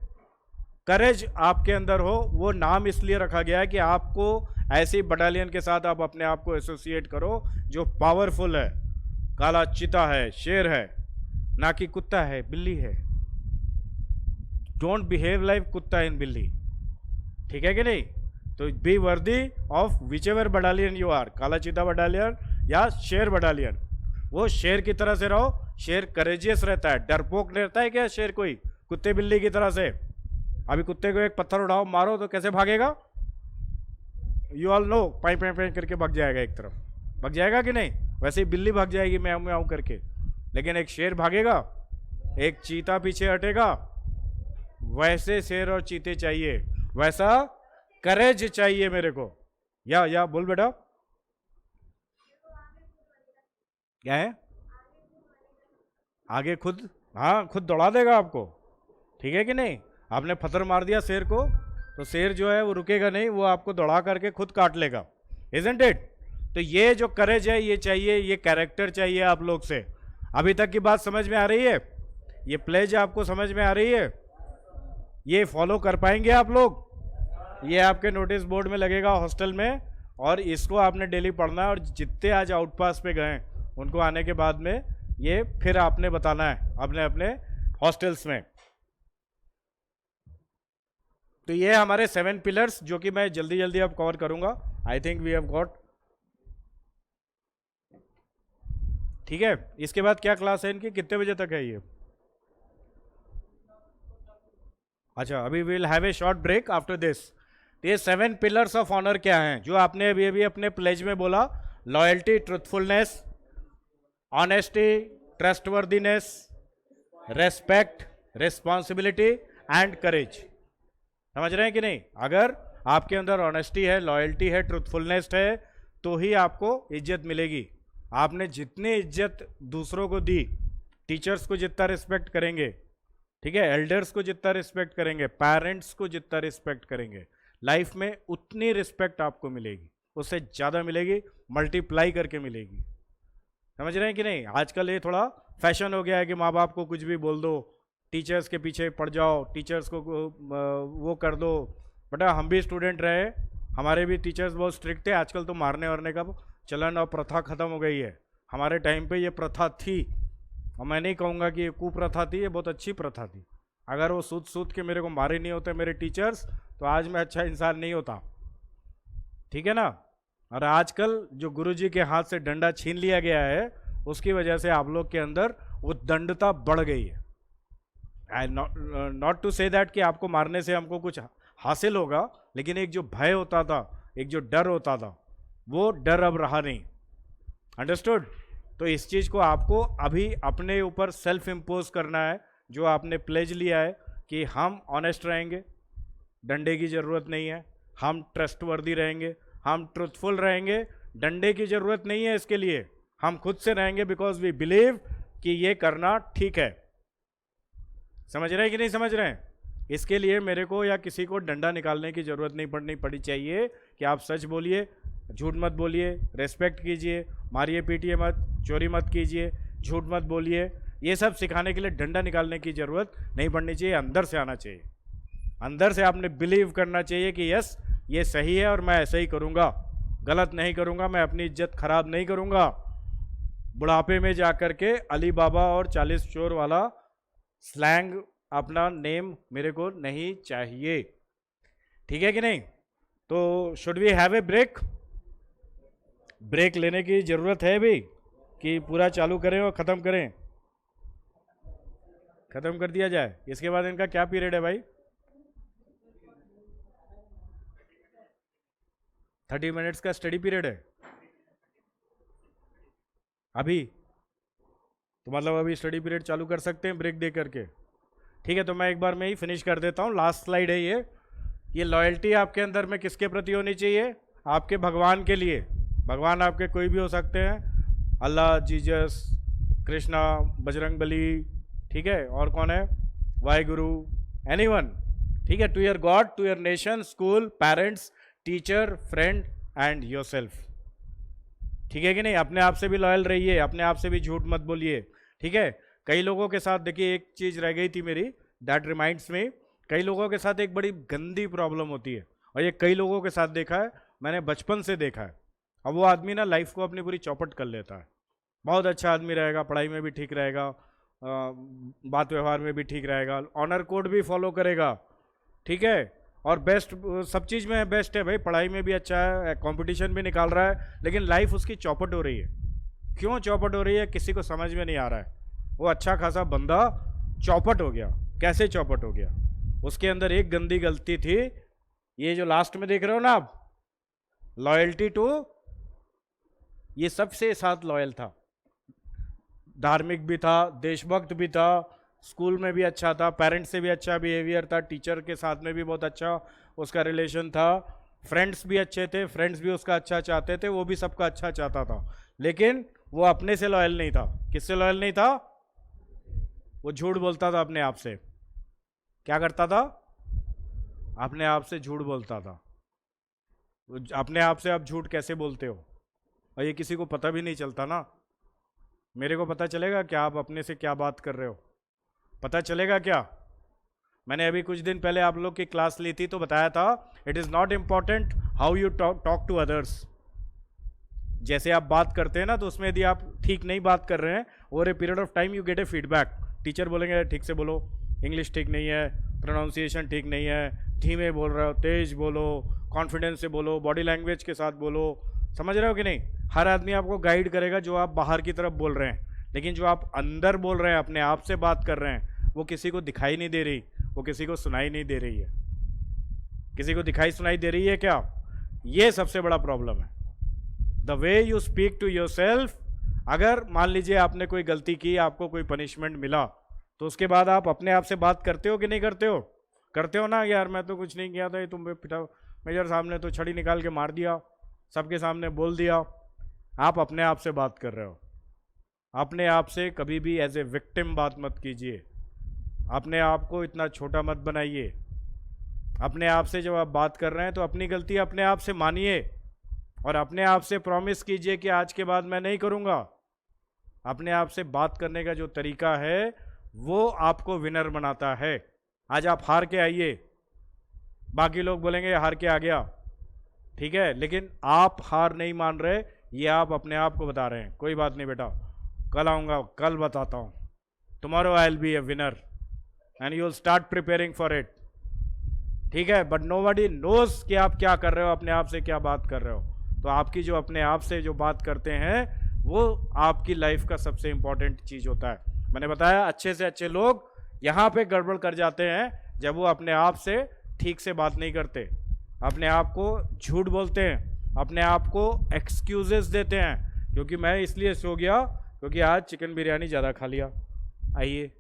Courage आपके अंदर हो, वो नाम इसलिए रखा गया है कि आपको ऐसी बटालियन के साथ आप अपने आप को एसोसिएट करो जो पावरफुल है, काला चीता है, शेर है, ना कि कुत्ता है, बिल्ली है। डोंट बिहेव लाइक कुत्ता इन बिल्ली, ठीक है कि नहीं? तो be worthy of whichever battalion you are, Kala Cheeta battalion या शेर बटालियन, वो शेर की तरह से रहो। शेर करेजियस रहता है, डरपोक रहता है क्या शेर कोई कुत्ते बिल्ली की तरह से? अभी कुत्ते को एक पत्थर उठाओ मारो तो कैसे भागेगा? यू ऑल नो, पाई पाई पाई करके भाग जाएगा, एक तरफ भाग जाएगा कि नहीं? वैसे ही बिल्ली भाग जाएगी म्याऊं म्याऊं करके, लेकिन एक शेर भागेगा, एक चीता पीछे हटेगा। वैसे शेर और चीते चाहिए, वैसा करेज चाहिए मेरे को। या बोल बेटा, क्या है? आगे खुद, हाँ खुद दौड़ा देगा आपको, ठीक है कि नहीं? आपने पत्थर मार दिया शेर को, तो शेर जो है वो रुकेगा नहीं, वो आपको दौड़ा करके खुद काट लेगा, इजंट इट? तो ये जो करेज है ये चाहिए, ये कैरेक्टर चाहिए आप लोग से। अभी तक की बात समझ में आ रही है? ये प्लेज आपको समझ में आ रही है? ये फॉलो कर पाएंगे आप लोग? ये आपके नोटिस बोर्ड में लगेगा हॉस्टल में, और इसको आपने डेली पढ़ना है। और जितने आज आउटपास पे गए उनको आने के बाद में ये फिर आपने बताना है अपने अपने हॉस्टल्स में। तो ये हमारे 7 पिलर्स जो कि मैं जल्दी जल्दी अब कवर करूंगा। I think we have got, ठीक है? इसके बाद क्या क्लास है इनकी, कितने बजे तक है ये? अच्छा, अभी will have a short break after this. ये 7 पिलर्स ऑफ ऑनर क्या हैं जो आपने अभी अभी अपने प्लेज में बोला? Loyalty, truthfulness, honesty, trustworthiness, respect, responsibility and courage. समझ रहे हैं कि नहीं? अगर आपके अंदर ऑनेस्टी है, लॉयल्टी है, ट्रुथफुलनेस है, तो ही आपको इज्जत मिलेगी। आपने जितनी इज्जत दूसरों को दी, टीचर्स को जितना रिस्पेक्ट करेंगे, ठीक है, एल्डर्स को जितना रिस्पेक्ट करेंगे, पेरेंट्स को जितना रिस्पेक्ट करेंगे, लाइफ में उतनी रिस्पेक्ट आपको मिलेगी, उससे ज़्यादा मिलेगी, मल्टीप्लाई करके मिलेगी। समझ रहे हैं कि नहीं? आजकल ये थोड़ा फैशन हो गया है कि माँ बाप को कुछ भी बोल दो, टीचर्स के पीछे पड़ जाओ, टीचर्स को वो कर दो। बेटा हम भी स्टूडेंट रहे, हमारे भी टीचर्स बहुत स्ट्रिक्ट थे। आजकल तो मारने वारने का चलन और प्रथा खत्म हो गई है। हमारे टाइम पे ये प्रथा थी, और मैं नहीं कहूँगा कि ये कुप्रथा थी, ये बहुत अच्छी प्रथा थी। अगर वो सूद सूद के मेरे को मारे नहीं होते मेरे टीचर्स, तो आज मैं अच्छा इंसान नहीं होता, ठीक है ना? और आजकल जो गुरुजी के हाथ से डंडा छीन लिया गया है, उसकी वजह से आप लोग के अंदर वो दंडता बढ़ गई है। आई नॉट टू से दैट कि आपको मारने से हमको कुछ हासिल होगा, लेकिन एक जो भय होता था, एक जो डर होता था, वो डर अब रहा नहीं। अंडरस्टूड? तो इस चीज़ को आपको अभी अपने ऊपर सेल्फ इम्पोज करना है, जो आपने प्लेज लिया है कि हम ऑनेस्ट रहेंगे, डंडे की ज़रूरत नहीं है, हम ट्रस्टवर्दी रहेंगे, हम ट्रुथफुल रहेंगे, डंडे की ज़रूरत नहीं है इसके लिए, हम खुद से रहेंगे, बिकॉज वी बिलीव कि ये करना ठीक है। समझ रहे हैं कि नहीं समझ रहे हैं? इसके लिए मेरे को या किसी को डंडा निकालने की ज़रूरत नहीं पड़ी चाहिए कि आप सच बोलिए, झूठ मत बोलिए, रेस्पेक्ट कीजिए, मारिए पीटिए मत, चोरी मत कीजिए, झूठ मत बोलिए। ये सब सिखाने के लिए डंडा निकालने की ज़रूरत नहीं पड़नी चाहिए, अंदर से आना चाहिए। अंदर से आपने बिलीव करना चाहिए कि यस ये सही है और मैं ऐसे ही करूँगा, गलत नहीं करूँगा, मैं अपनी इज्जत खराब नहीं करूँगा। बुढ़ापे में जा कर के अली बाबा और 40 चोर वाला स्लैंग अपना नेम मेरे को नहीं चाहिए, ठीक है कि नहीं? तो should we have a break? Break लेने की ज़रूरत है भी कि पूरा चालू करें और ख़त्म करें? ख़त्म कर दिया जाए। इसके बाद इनका क्या पीरियड है भाई? 30 मिनट्स का स्टडी पीरियड है अभी, तो मतलब अभी स्टडी पीरियड चालू कर सकते हैं ब्रेक दे करके, ठीक है? तो मैं एक बार में ही फिनिश कर देता हूँ। लास्ट स्लाइड है ये लॉयल्टी आपके अंदर में किसके प्रति होनी चाहिए? आपके भगवान के लिए। भगवान आपके कोई भी हो सकते हैं, अल्लाह, जीसस, कृष्णा, बजरंग बली, ठीक है? और कौन है? वाहिगुरु, एनीवन, ठीक है? To your god, to your nation, school, parents, teacher, friend and yourself, ठीक है कि नहीं? अपने आप से भी लॉयल रहिए, अपने आप से भी झूठ मत बोलिए, ठीक है? कई लोगों के साथ देखिए, एक चीज़ रह गई थी मेरी, दैट रिमाइंड्स मी, कई लोगों के साथ एक बड़ी गंदी प्रॉब्लम होती है, और ये कई लोगों के साथ देखा है, मैंने बचपन से देखा है। अब वो आदमी ना लाइफ को अपनी पूरी चौपट कर लेता है, बहुत अच्छा आदमी रहेगा, पढ़ाई में भी ठीक रहेगा, बात व्यवहार में भी ठीक रहेगा, ऑनर कोड भी फॉलो करेगा, ठीक है? और बेस्ट सब चीज़ में बेस्ट है भाई, पढ़ाई में भी अच्छा है, कंपटीशन भी निकाल रहा है, लेकिन लाइफ उसकी चौपट हो रही है। क्यों चौपट हो रही है किसी को समझ में नहीं आ रहा है। वो अच्छा खासा बंदा चौपट हो गया। कैसे चौपट हो गया? उसके अंदर एक गंदी गलती थी, ये जो लास्ट में देख रहे हो ना आप, लॉयल्टी टू, ये सबसे साथ लॉयल था, धार्मिक भी था, देशभक्त भी था, स्कूल में भी अच्छा था, पेरेंट्स से भी अच्छा बिहेवियर था, टीचर के साथ में भी बहुत अच्छा उसका रिलेशन था, फ्रेंड्स भी अच्छे थे, फ्रेंड्स भी उसका अच्छा चाहते थे, वो भी सबका अच्छा चाहता था, लेकिन वो अपने से लॉयल नहीं था। किससे लॉयल नहीं था? वो झूठ बोलता था अपने आप से। क्या करता था? अपने आप से झूठ बोलता था। अपने आप से आप झूठ कैसे बोलते हो? और ये किसी को पता भी नहीं चलता ना। मेरे को पता चलेगा क्या आप अपने से क्या बात कर रहे हो? पता चलेगा क्या? मैंने अभी कुछ दिन पहले आप लोग की क्लास ली थी तो बताया था, it is not important how you talk to others. जैसे आप बात करते हैं ना, तो उसमें यदि आप ठीक नहीं बात कर रहे हैं, over a period of time you get A feedback. Teacher बोलेंगे ठीक से बोलो, इंग्लिश ठीक नहीं है, प्रोनाउंसिएशन ठीक नहीं है, धीमे बोल रहे हो, तेज बोलो, कॉन्फिडेंस से बोलो, बॉडी लैंग्वेज के साथ बोलो। समझ रहे हो कि नहीं? हर आदमी आपको गाइड करेगा जो आप बाहर की तरफ बोल रहे हैं, लेकिन जो आप अंदर बोल रहे हैं, अपने आप से बात कर रहे हैं, वो किसी को दिखाई नहीं दे रही, वो किसी को सुनाई नहीं दे रही है। किसी को दिखाई सुनाई दे रही है क्या? ये सबसे बड़ा प्रॉब्लम है। The way you speak to yourself. अगर मान लीजिए आपने कोई गलती की, आपको कोई पनिशमेंट मिला, तो उसके बाद आप अपने आप से बात करते हो कि नहीं करते हो? करते हो ना, यार मैं तो कुछ नहीं किया था, ये तुम पिटा, मेजर साहब ने तो छड़ी निकाल के मार दिया, सबके सामने बोल दिया। आप अपने आप से बात कर रहे हो। अपने आप से कभी भी एज ए विक्टिम बात मत कीजिए। अपने आप को इतना छोटा मत बनाइए। अपने आप से जब आप बात कर रहे हैं तो अपनी गलती अपने आप से मानिए और अपने आप से प्रॉमिस कीजिए कि आज के बाद मैं नहीं करूँगा। अपने आप से बात करने का जो तरीका है वो आपको विनर बनाता है। आज आप हार के आइए, बाकी लोग बोलेंगे हार के आ गया, ठीक है, लेकिन आप हार नहीं मान रहे, ये आप अपने आप को बता रहे हैं। कोई बात नहीं बेटा, कल आऊँगा, कल बताता हूँ, tomorrow I will B A winner and you will start preparing for it. ठीक है, बट नोबडी नोज कि आप क्या कर रहे हो, अपने आप से क्या बात कर रहे हो। तो आपकी जो अपने आप से जो बात करते हैं वो आपकी लाइफ का सबसे इंपॉर्टेंट चीज़ होता है। मैंने बताया अच्छे से अच्छे लोग यहाँ पे गड़बड़ कर जाते हैं जब वो अपने आप से ठीक से बात नहीं करते, अपने आप को झूठ बोलते हैं, अपने आप को एक्सक्यूजेस देते हैं, क्योंकि मैं इसलिए सो गया क्योंकि आज चिकन बिरयानी ज़्यादा खा लिया। आइए,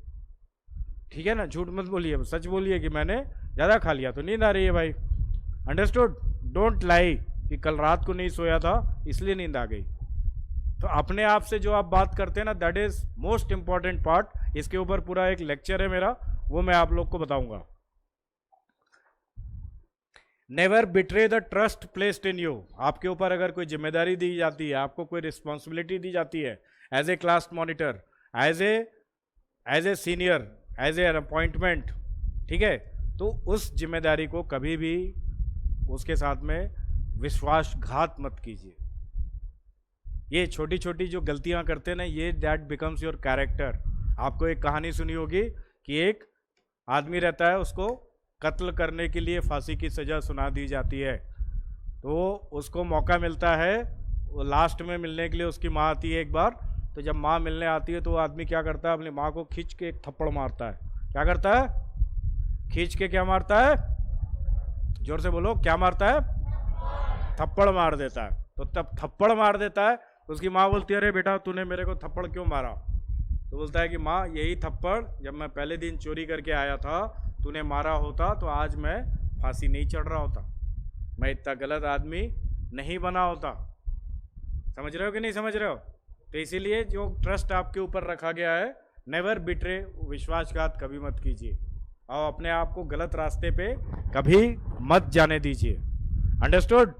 ठीक है ना, झूठ मत बोलिए, सच बोलिए कि मैंने ज़्यादा खा लिया तो नींद आ रही है भाई। अंडरस्टूड? डोंट लाई कि कल रात को नहीं सोया था इसलिए नींद आ गई। तो अपने आप से जो आप बात करते हैं ना, that is most important part. इसके ऊपर पूरा एक लेक्चर है मेरा, वो मैं आप लोग को बताऊंगा। Never betray the trust placed in you. आपके ऊपर अगर कोई जिम्मेदारी दी जाती है, आपको कोई रिस्पॉन्सिबिलिटी दी जाती है as a class monitor, as a senior, as a appointment, ठीक है, तो उस जिम्मेदारी को कभी भी उसके साथ में विश्वासघात मत कीजिए। ये छोटी छोटी जो गलतियां करते हैं ना, ये दैट बिकम्स योर कैरेक्टर। आपको एक कहानी सुनी होगी कि एक आदमी रहता है, उसको कत्ल करने के लिए फांसी की सज़ा सुना दी जाती है, तो उसको मौका मिलता है, वो लास्ट में मिलने के लिए उसकी माँ आती है एक बार। तो जब माँ मिलने आती है तो वो आदमी क्या करता है, अपनी माँ को खींच के एक थप्पड़ मारता है। क्या करता है? खींच के क्या मारता है? जोर से बोलो, क्या मारता है? थप्पड़ मार देता है। तो तब थप्पड़ मार देता है, उसकी माँ बोलती है अरे बेटा तूने मेरे को थप्पड़ क्यों मारा? तो बोलता है कि माँ यही थप्पड़ जब मैं पहले दिन चोरी करके आया था तूने मारा होता तो आज मैं फांसी नहीं चढ़ रहा होता, मैं इतना गलत आदमी नहीं बना होता। समझ रहे हो कि नहीं समझ रहे हो? तो इसीलिए जो ट्रस्ट आपके ऊपर रखा गया है, नेवर बिट्रे, विश्वासघात कभी मत कीजिए और अपने आप को गलत रास्ते पे कभी मत जाने दीजिए। अंडरस्टूड?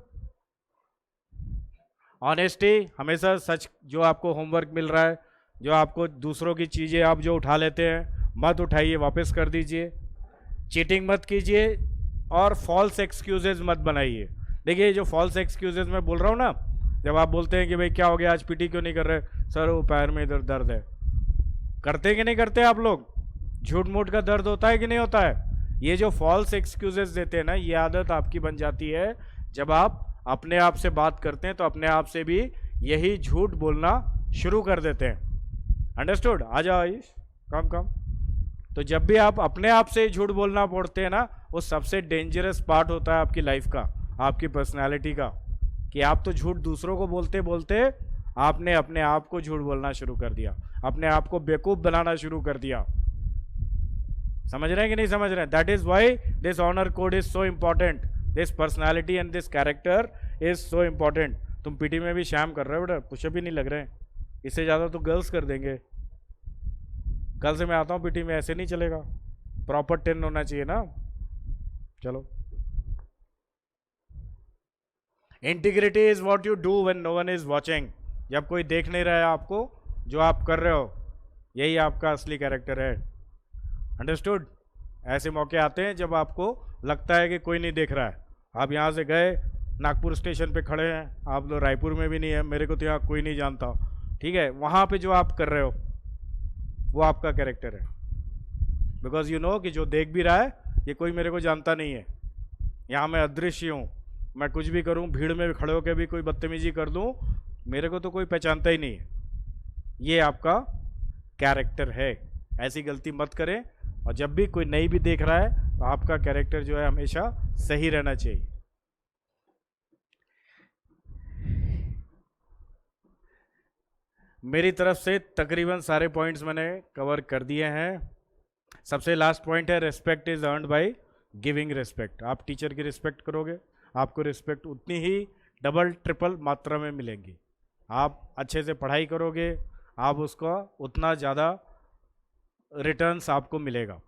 ऑनेस्टी, हमेशा सच, जो आपको होमवर्क मिल रहा है, जो आपको दूसरों की चीज़ें आप जो उठा लेते हैं मत उठाइए, वापस कर दीजिए। चीटिंग मत कीजिए और फॉल्स एक्सक्यूजेज मत बनाइए। देखिए जो फॉल्स एक्सक्यूजेज मैं बोल रहा हूँ ना, जब आप बोलते हैं कि भाई क्या हो गया आज पीटी क्यों नहीं कर रहे, सर वो पैर में इधर दर्द है, करते कि नहीं करते आप लोग? झूठ मूठ का दर्द होता है कि नहीं होता है? ये जो फॉल्स एक्सक्यूजेस देते हैं ना, ये आदत आपकी बन जाती है। जब आप अपने आप से बात करते हैं तो अपने आप से भी यही झूठ बोलना शुरू कर देते हैं। अंडरस्टूड? आ जाओ आयुष, कम कम। तो जब भी आप अपने आप से झूठ बोलना पड़ते हैं ना, वो सबसे डेंजरस पार्ट होता है आपकी लाइफ का, आपकी पर्सनैलिटी का, कि आप तो झूठ दूसरों को बोलते बोलते आपने अपने आप को झूठ बोलना शुरू कर दिया, अपने आप को बेवकूफ़ बनाना शुरू कर दिया। समझ रहे हैं कि नहीं समझ रहे हैं? That is why this honour code is so important, this personality and this character is so important. तुम पीटी में भी शैम कर रहे हो बेटा, पुशअप भी नहीं लग रहे हैं, इससे ज़्यादा तो गर्ल्स कर देंगे। कल से मैं आता हूँ पीटी में, ऐसे नहीं चलेगा, प्रॉपर 10 होना चाहिए ना। चलो, integrity is what you do when no one is watching. जब कोई देख नहीं रहा है आपको, जो आप कर रहे हो, यही आपका असली कैरेक्टर है। अंडरस्टूड? ऐसे मौके आते हैं जब आपको लगता है कि कोई नहीं देख रहा है। आप यहाँ से गए, नागपुर स्टेशन पे खड़े हैं, आप लोग रायपुर में भी नहीं है, मेरे को तो यहाँ कोई नहीं जानता, ठीक है? वहाँ पे जो आप कर रहे हो वो आपका कैरेक्टर है। बिकॉज यू नो कि जो देख भी रहा है, ये कोई मेरे को जानता नहीं है, यहाँ मैं अदृश्य हूँ, मैं कुछ भी करूँ, भीड़ में खड़े होकर भी कोई बदतमीजी कर दूँ, मेरे को तो कोई पहचानता ही नहीं है। ये आपका कैरेक्टर है। ऐसी गलती मत करें। और जब भी कोई नहीं भी देख रहा है तो आपका कैरेक्टर जो है हमेशा सही रहना चाहिए। मेरी तरफ से तकरीबन सारे पॉइंट्स मैंने कवर कर दिए हैं। सबसे लास्ट पॉइंट है, respect is earned by giving respect. आप टीचर की रिस्पेक्ट करोगे, आपको रिस्पेक्ट उतनी ही डबल ट्रिपल मात्रा में मिलेंगी। आप अच्छे से पढ़ाई करोगे, आप उसका उतना ज़्यादा रिटर्न्स आपको मिलेगा।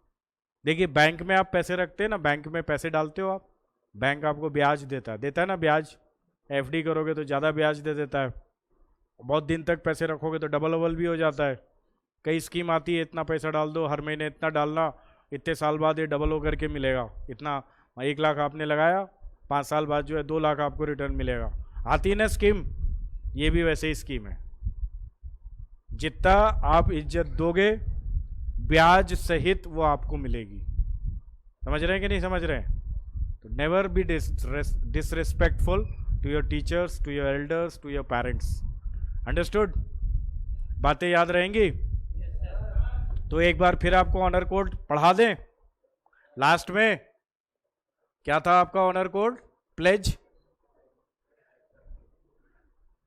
देखिए, बैंक में आप पैसे रखते हैं ना, बैंक में पैसे डालते हो आप, बैंक आपको ब्याज देता है ना ब्याज। एफडी करोगे तो ज़्यादा ब्याज दे देता है, बहुत दिन तक पैसे रखोगे तो डबल भी हो जाता है। कई स्कीम आती है, इतना पैसा डाल दो, हर महीने इतना डालना, इतने साल बाद ये डबल होकर के मिलेगा। इतना 1 लाख आपने लगाया, 5 साल बाद जो है 2 लाख आपको रिटर्न मिलेगा। आती है ना स्कीम, ये भी वैसे ही स्कीम है। जितना आप इज्जत दोगे, ब्याज सहित वो आपको मिलेगी। समझ रहे हैं कि नहीं समझ रहे हैं? तो never be disrespectful to your teachers, to your elders, to your parents. Understood? बातें याद रहेंगी? तो एक बार फिर आपको ऑनर कोड पढ़ा दें। लास्ट में क्या था आपका ऑनर कोड? प्लेज।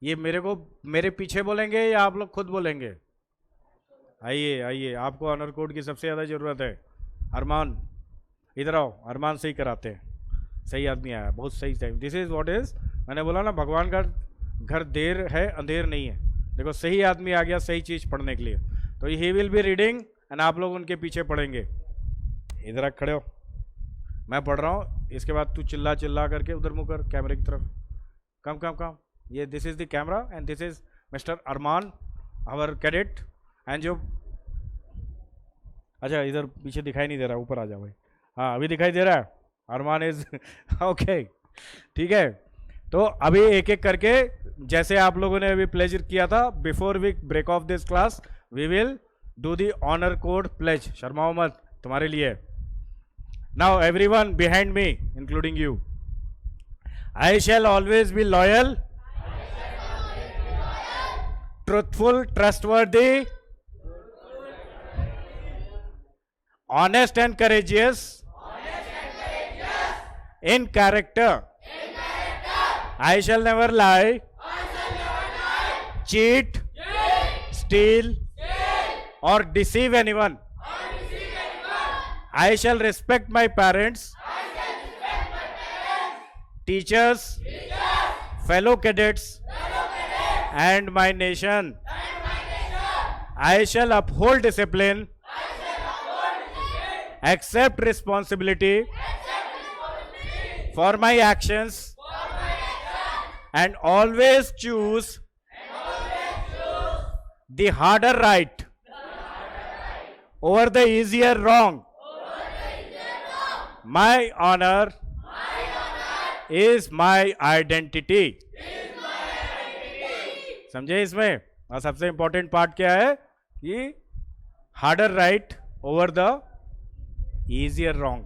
ये मेरे पीछे बोलेंगे या आप लोग खुद बोलेंगे? आइए आइए, आपको ऑनर कोड की सबसे ज़्यादा ज़रूरत है। अरमान इधर आओ, अरमान से ही कराते हैं। सही आदमी आया, बहुत सही time. This is what is, मैंने बोला ना, भगवान का घर देर है अंधेर नहीं है। देखो, सही आदमी आ गया सही चीज़ पढ़ने के लिए। तो he will be reading and आप लोग उनके पीछे पढ़ेंगे। इधर खड़े हो, मैं पढ़ रहा हूँ, इसके बाद तू चिल्ला चिल्ला करके उधर मुँह कर कैमरे की तरफ। कम कम कम। ये this is the camera and this is mister Armaan, our cadet. And जो, अच्छा इधर पीछे दिखाई नहीं दे रहा, ऊपर आ जाओ भाई। हाँ, अभी दिखाई दे रहा है। अरमान इज ओके, ठीक है। तो अभी एक एक करके, जैसे आप लोगों ने अभी प्लेज किया था, before we break off this class we will do the honour code pledge. शर्माओ मत, तुम्हारे लिए। Now everyone behind me including you. I shall always be loyal, truthful, trustworthy, honest and courageous, in character. I shall never lie, cheat, steal, or deceive anyone. I shall respect my parents, teachers, fellow cadets, and my nation. I shall uphold discipline, accept responsibility for my actions, and always choose the harder right over the easier wrong. My honor is my identity. समझे इसमें? और सबसे important part क्या है कि harder right over the easier wrong.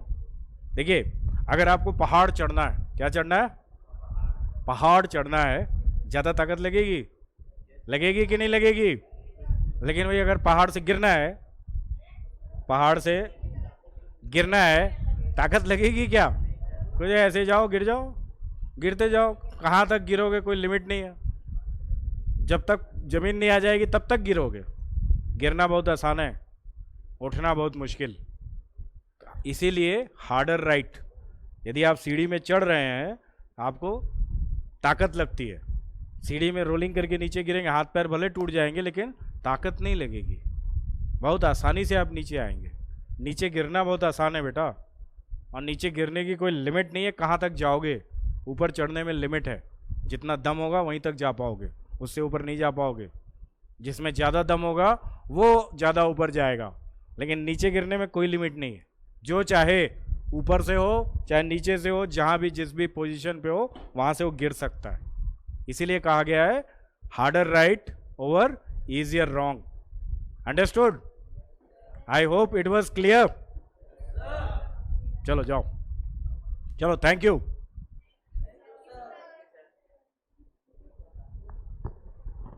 देखिए, अगर आपको पहाड़ चढ़ना है, क्या चढ़ना है? पहाड़ चढ़ना है, ज़्यादा ताकत लगेगी? लगेगी कि नहीं लगेगी? लेकिन भाई अगर पहाड़ से गिरना है, पहाड़ से गिरना है, ताकत लगेगी क्या? कुछ ऐसे जाओ, गिर जाओ, गिरते जाओ, कहाँ तक गिरोगे कोई लिमिट नहीं है। जब तक जमीन नहीं आ जाएगी तब तक गिरोगे। गिरना बहुत आसान है, उठना बहुत मुश्किल। इसीलिए हार्डर राइट। यदि आप सीढ़ी में चढ़ रहे हैं, आपको ताकत लगती है। सीढ़ी में रोलिंग करके नीचे गिरेंगे, हाथ पैर भले टूट जाएंगे लेकिन ताकत नहीं लगेगी। बहुत आसानी से आप नीचे आएंगे। नीचे गिरना बहुत आसान है बेटा, और नीचे गिरने की कोई लिमिट नहीं है कहाँ तक जाओगे। ऊपर चढ़ने में लिमिट है, जितना दम होगा वहीं तक जा पाओगे, उससे ऊपर नहीं जा पाओगे। जिसमें ज़्यादा दम होगा वो ज़्यादा ऊपर जाएगा, लेकिन नीचे गिरने में कोई लिमिट नहीं है। जो चाहे ऊपर से हो चाहे नीचे से हो, जहाँ भी जिस भी पोजीशन पे हो वहाँ से वो गिर सकता है। इसीलिए कहा गया है harder right over easier wrong. Understood? I hope it was clear. चलो जाओ, चलो, थैंक यू।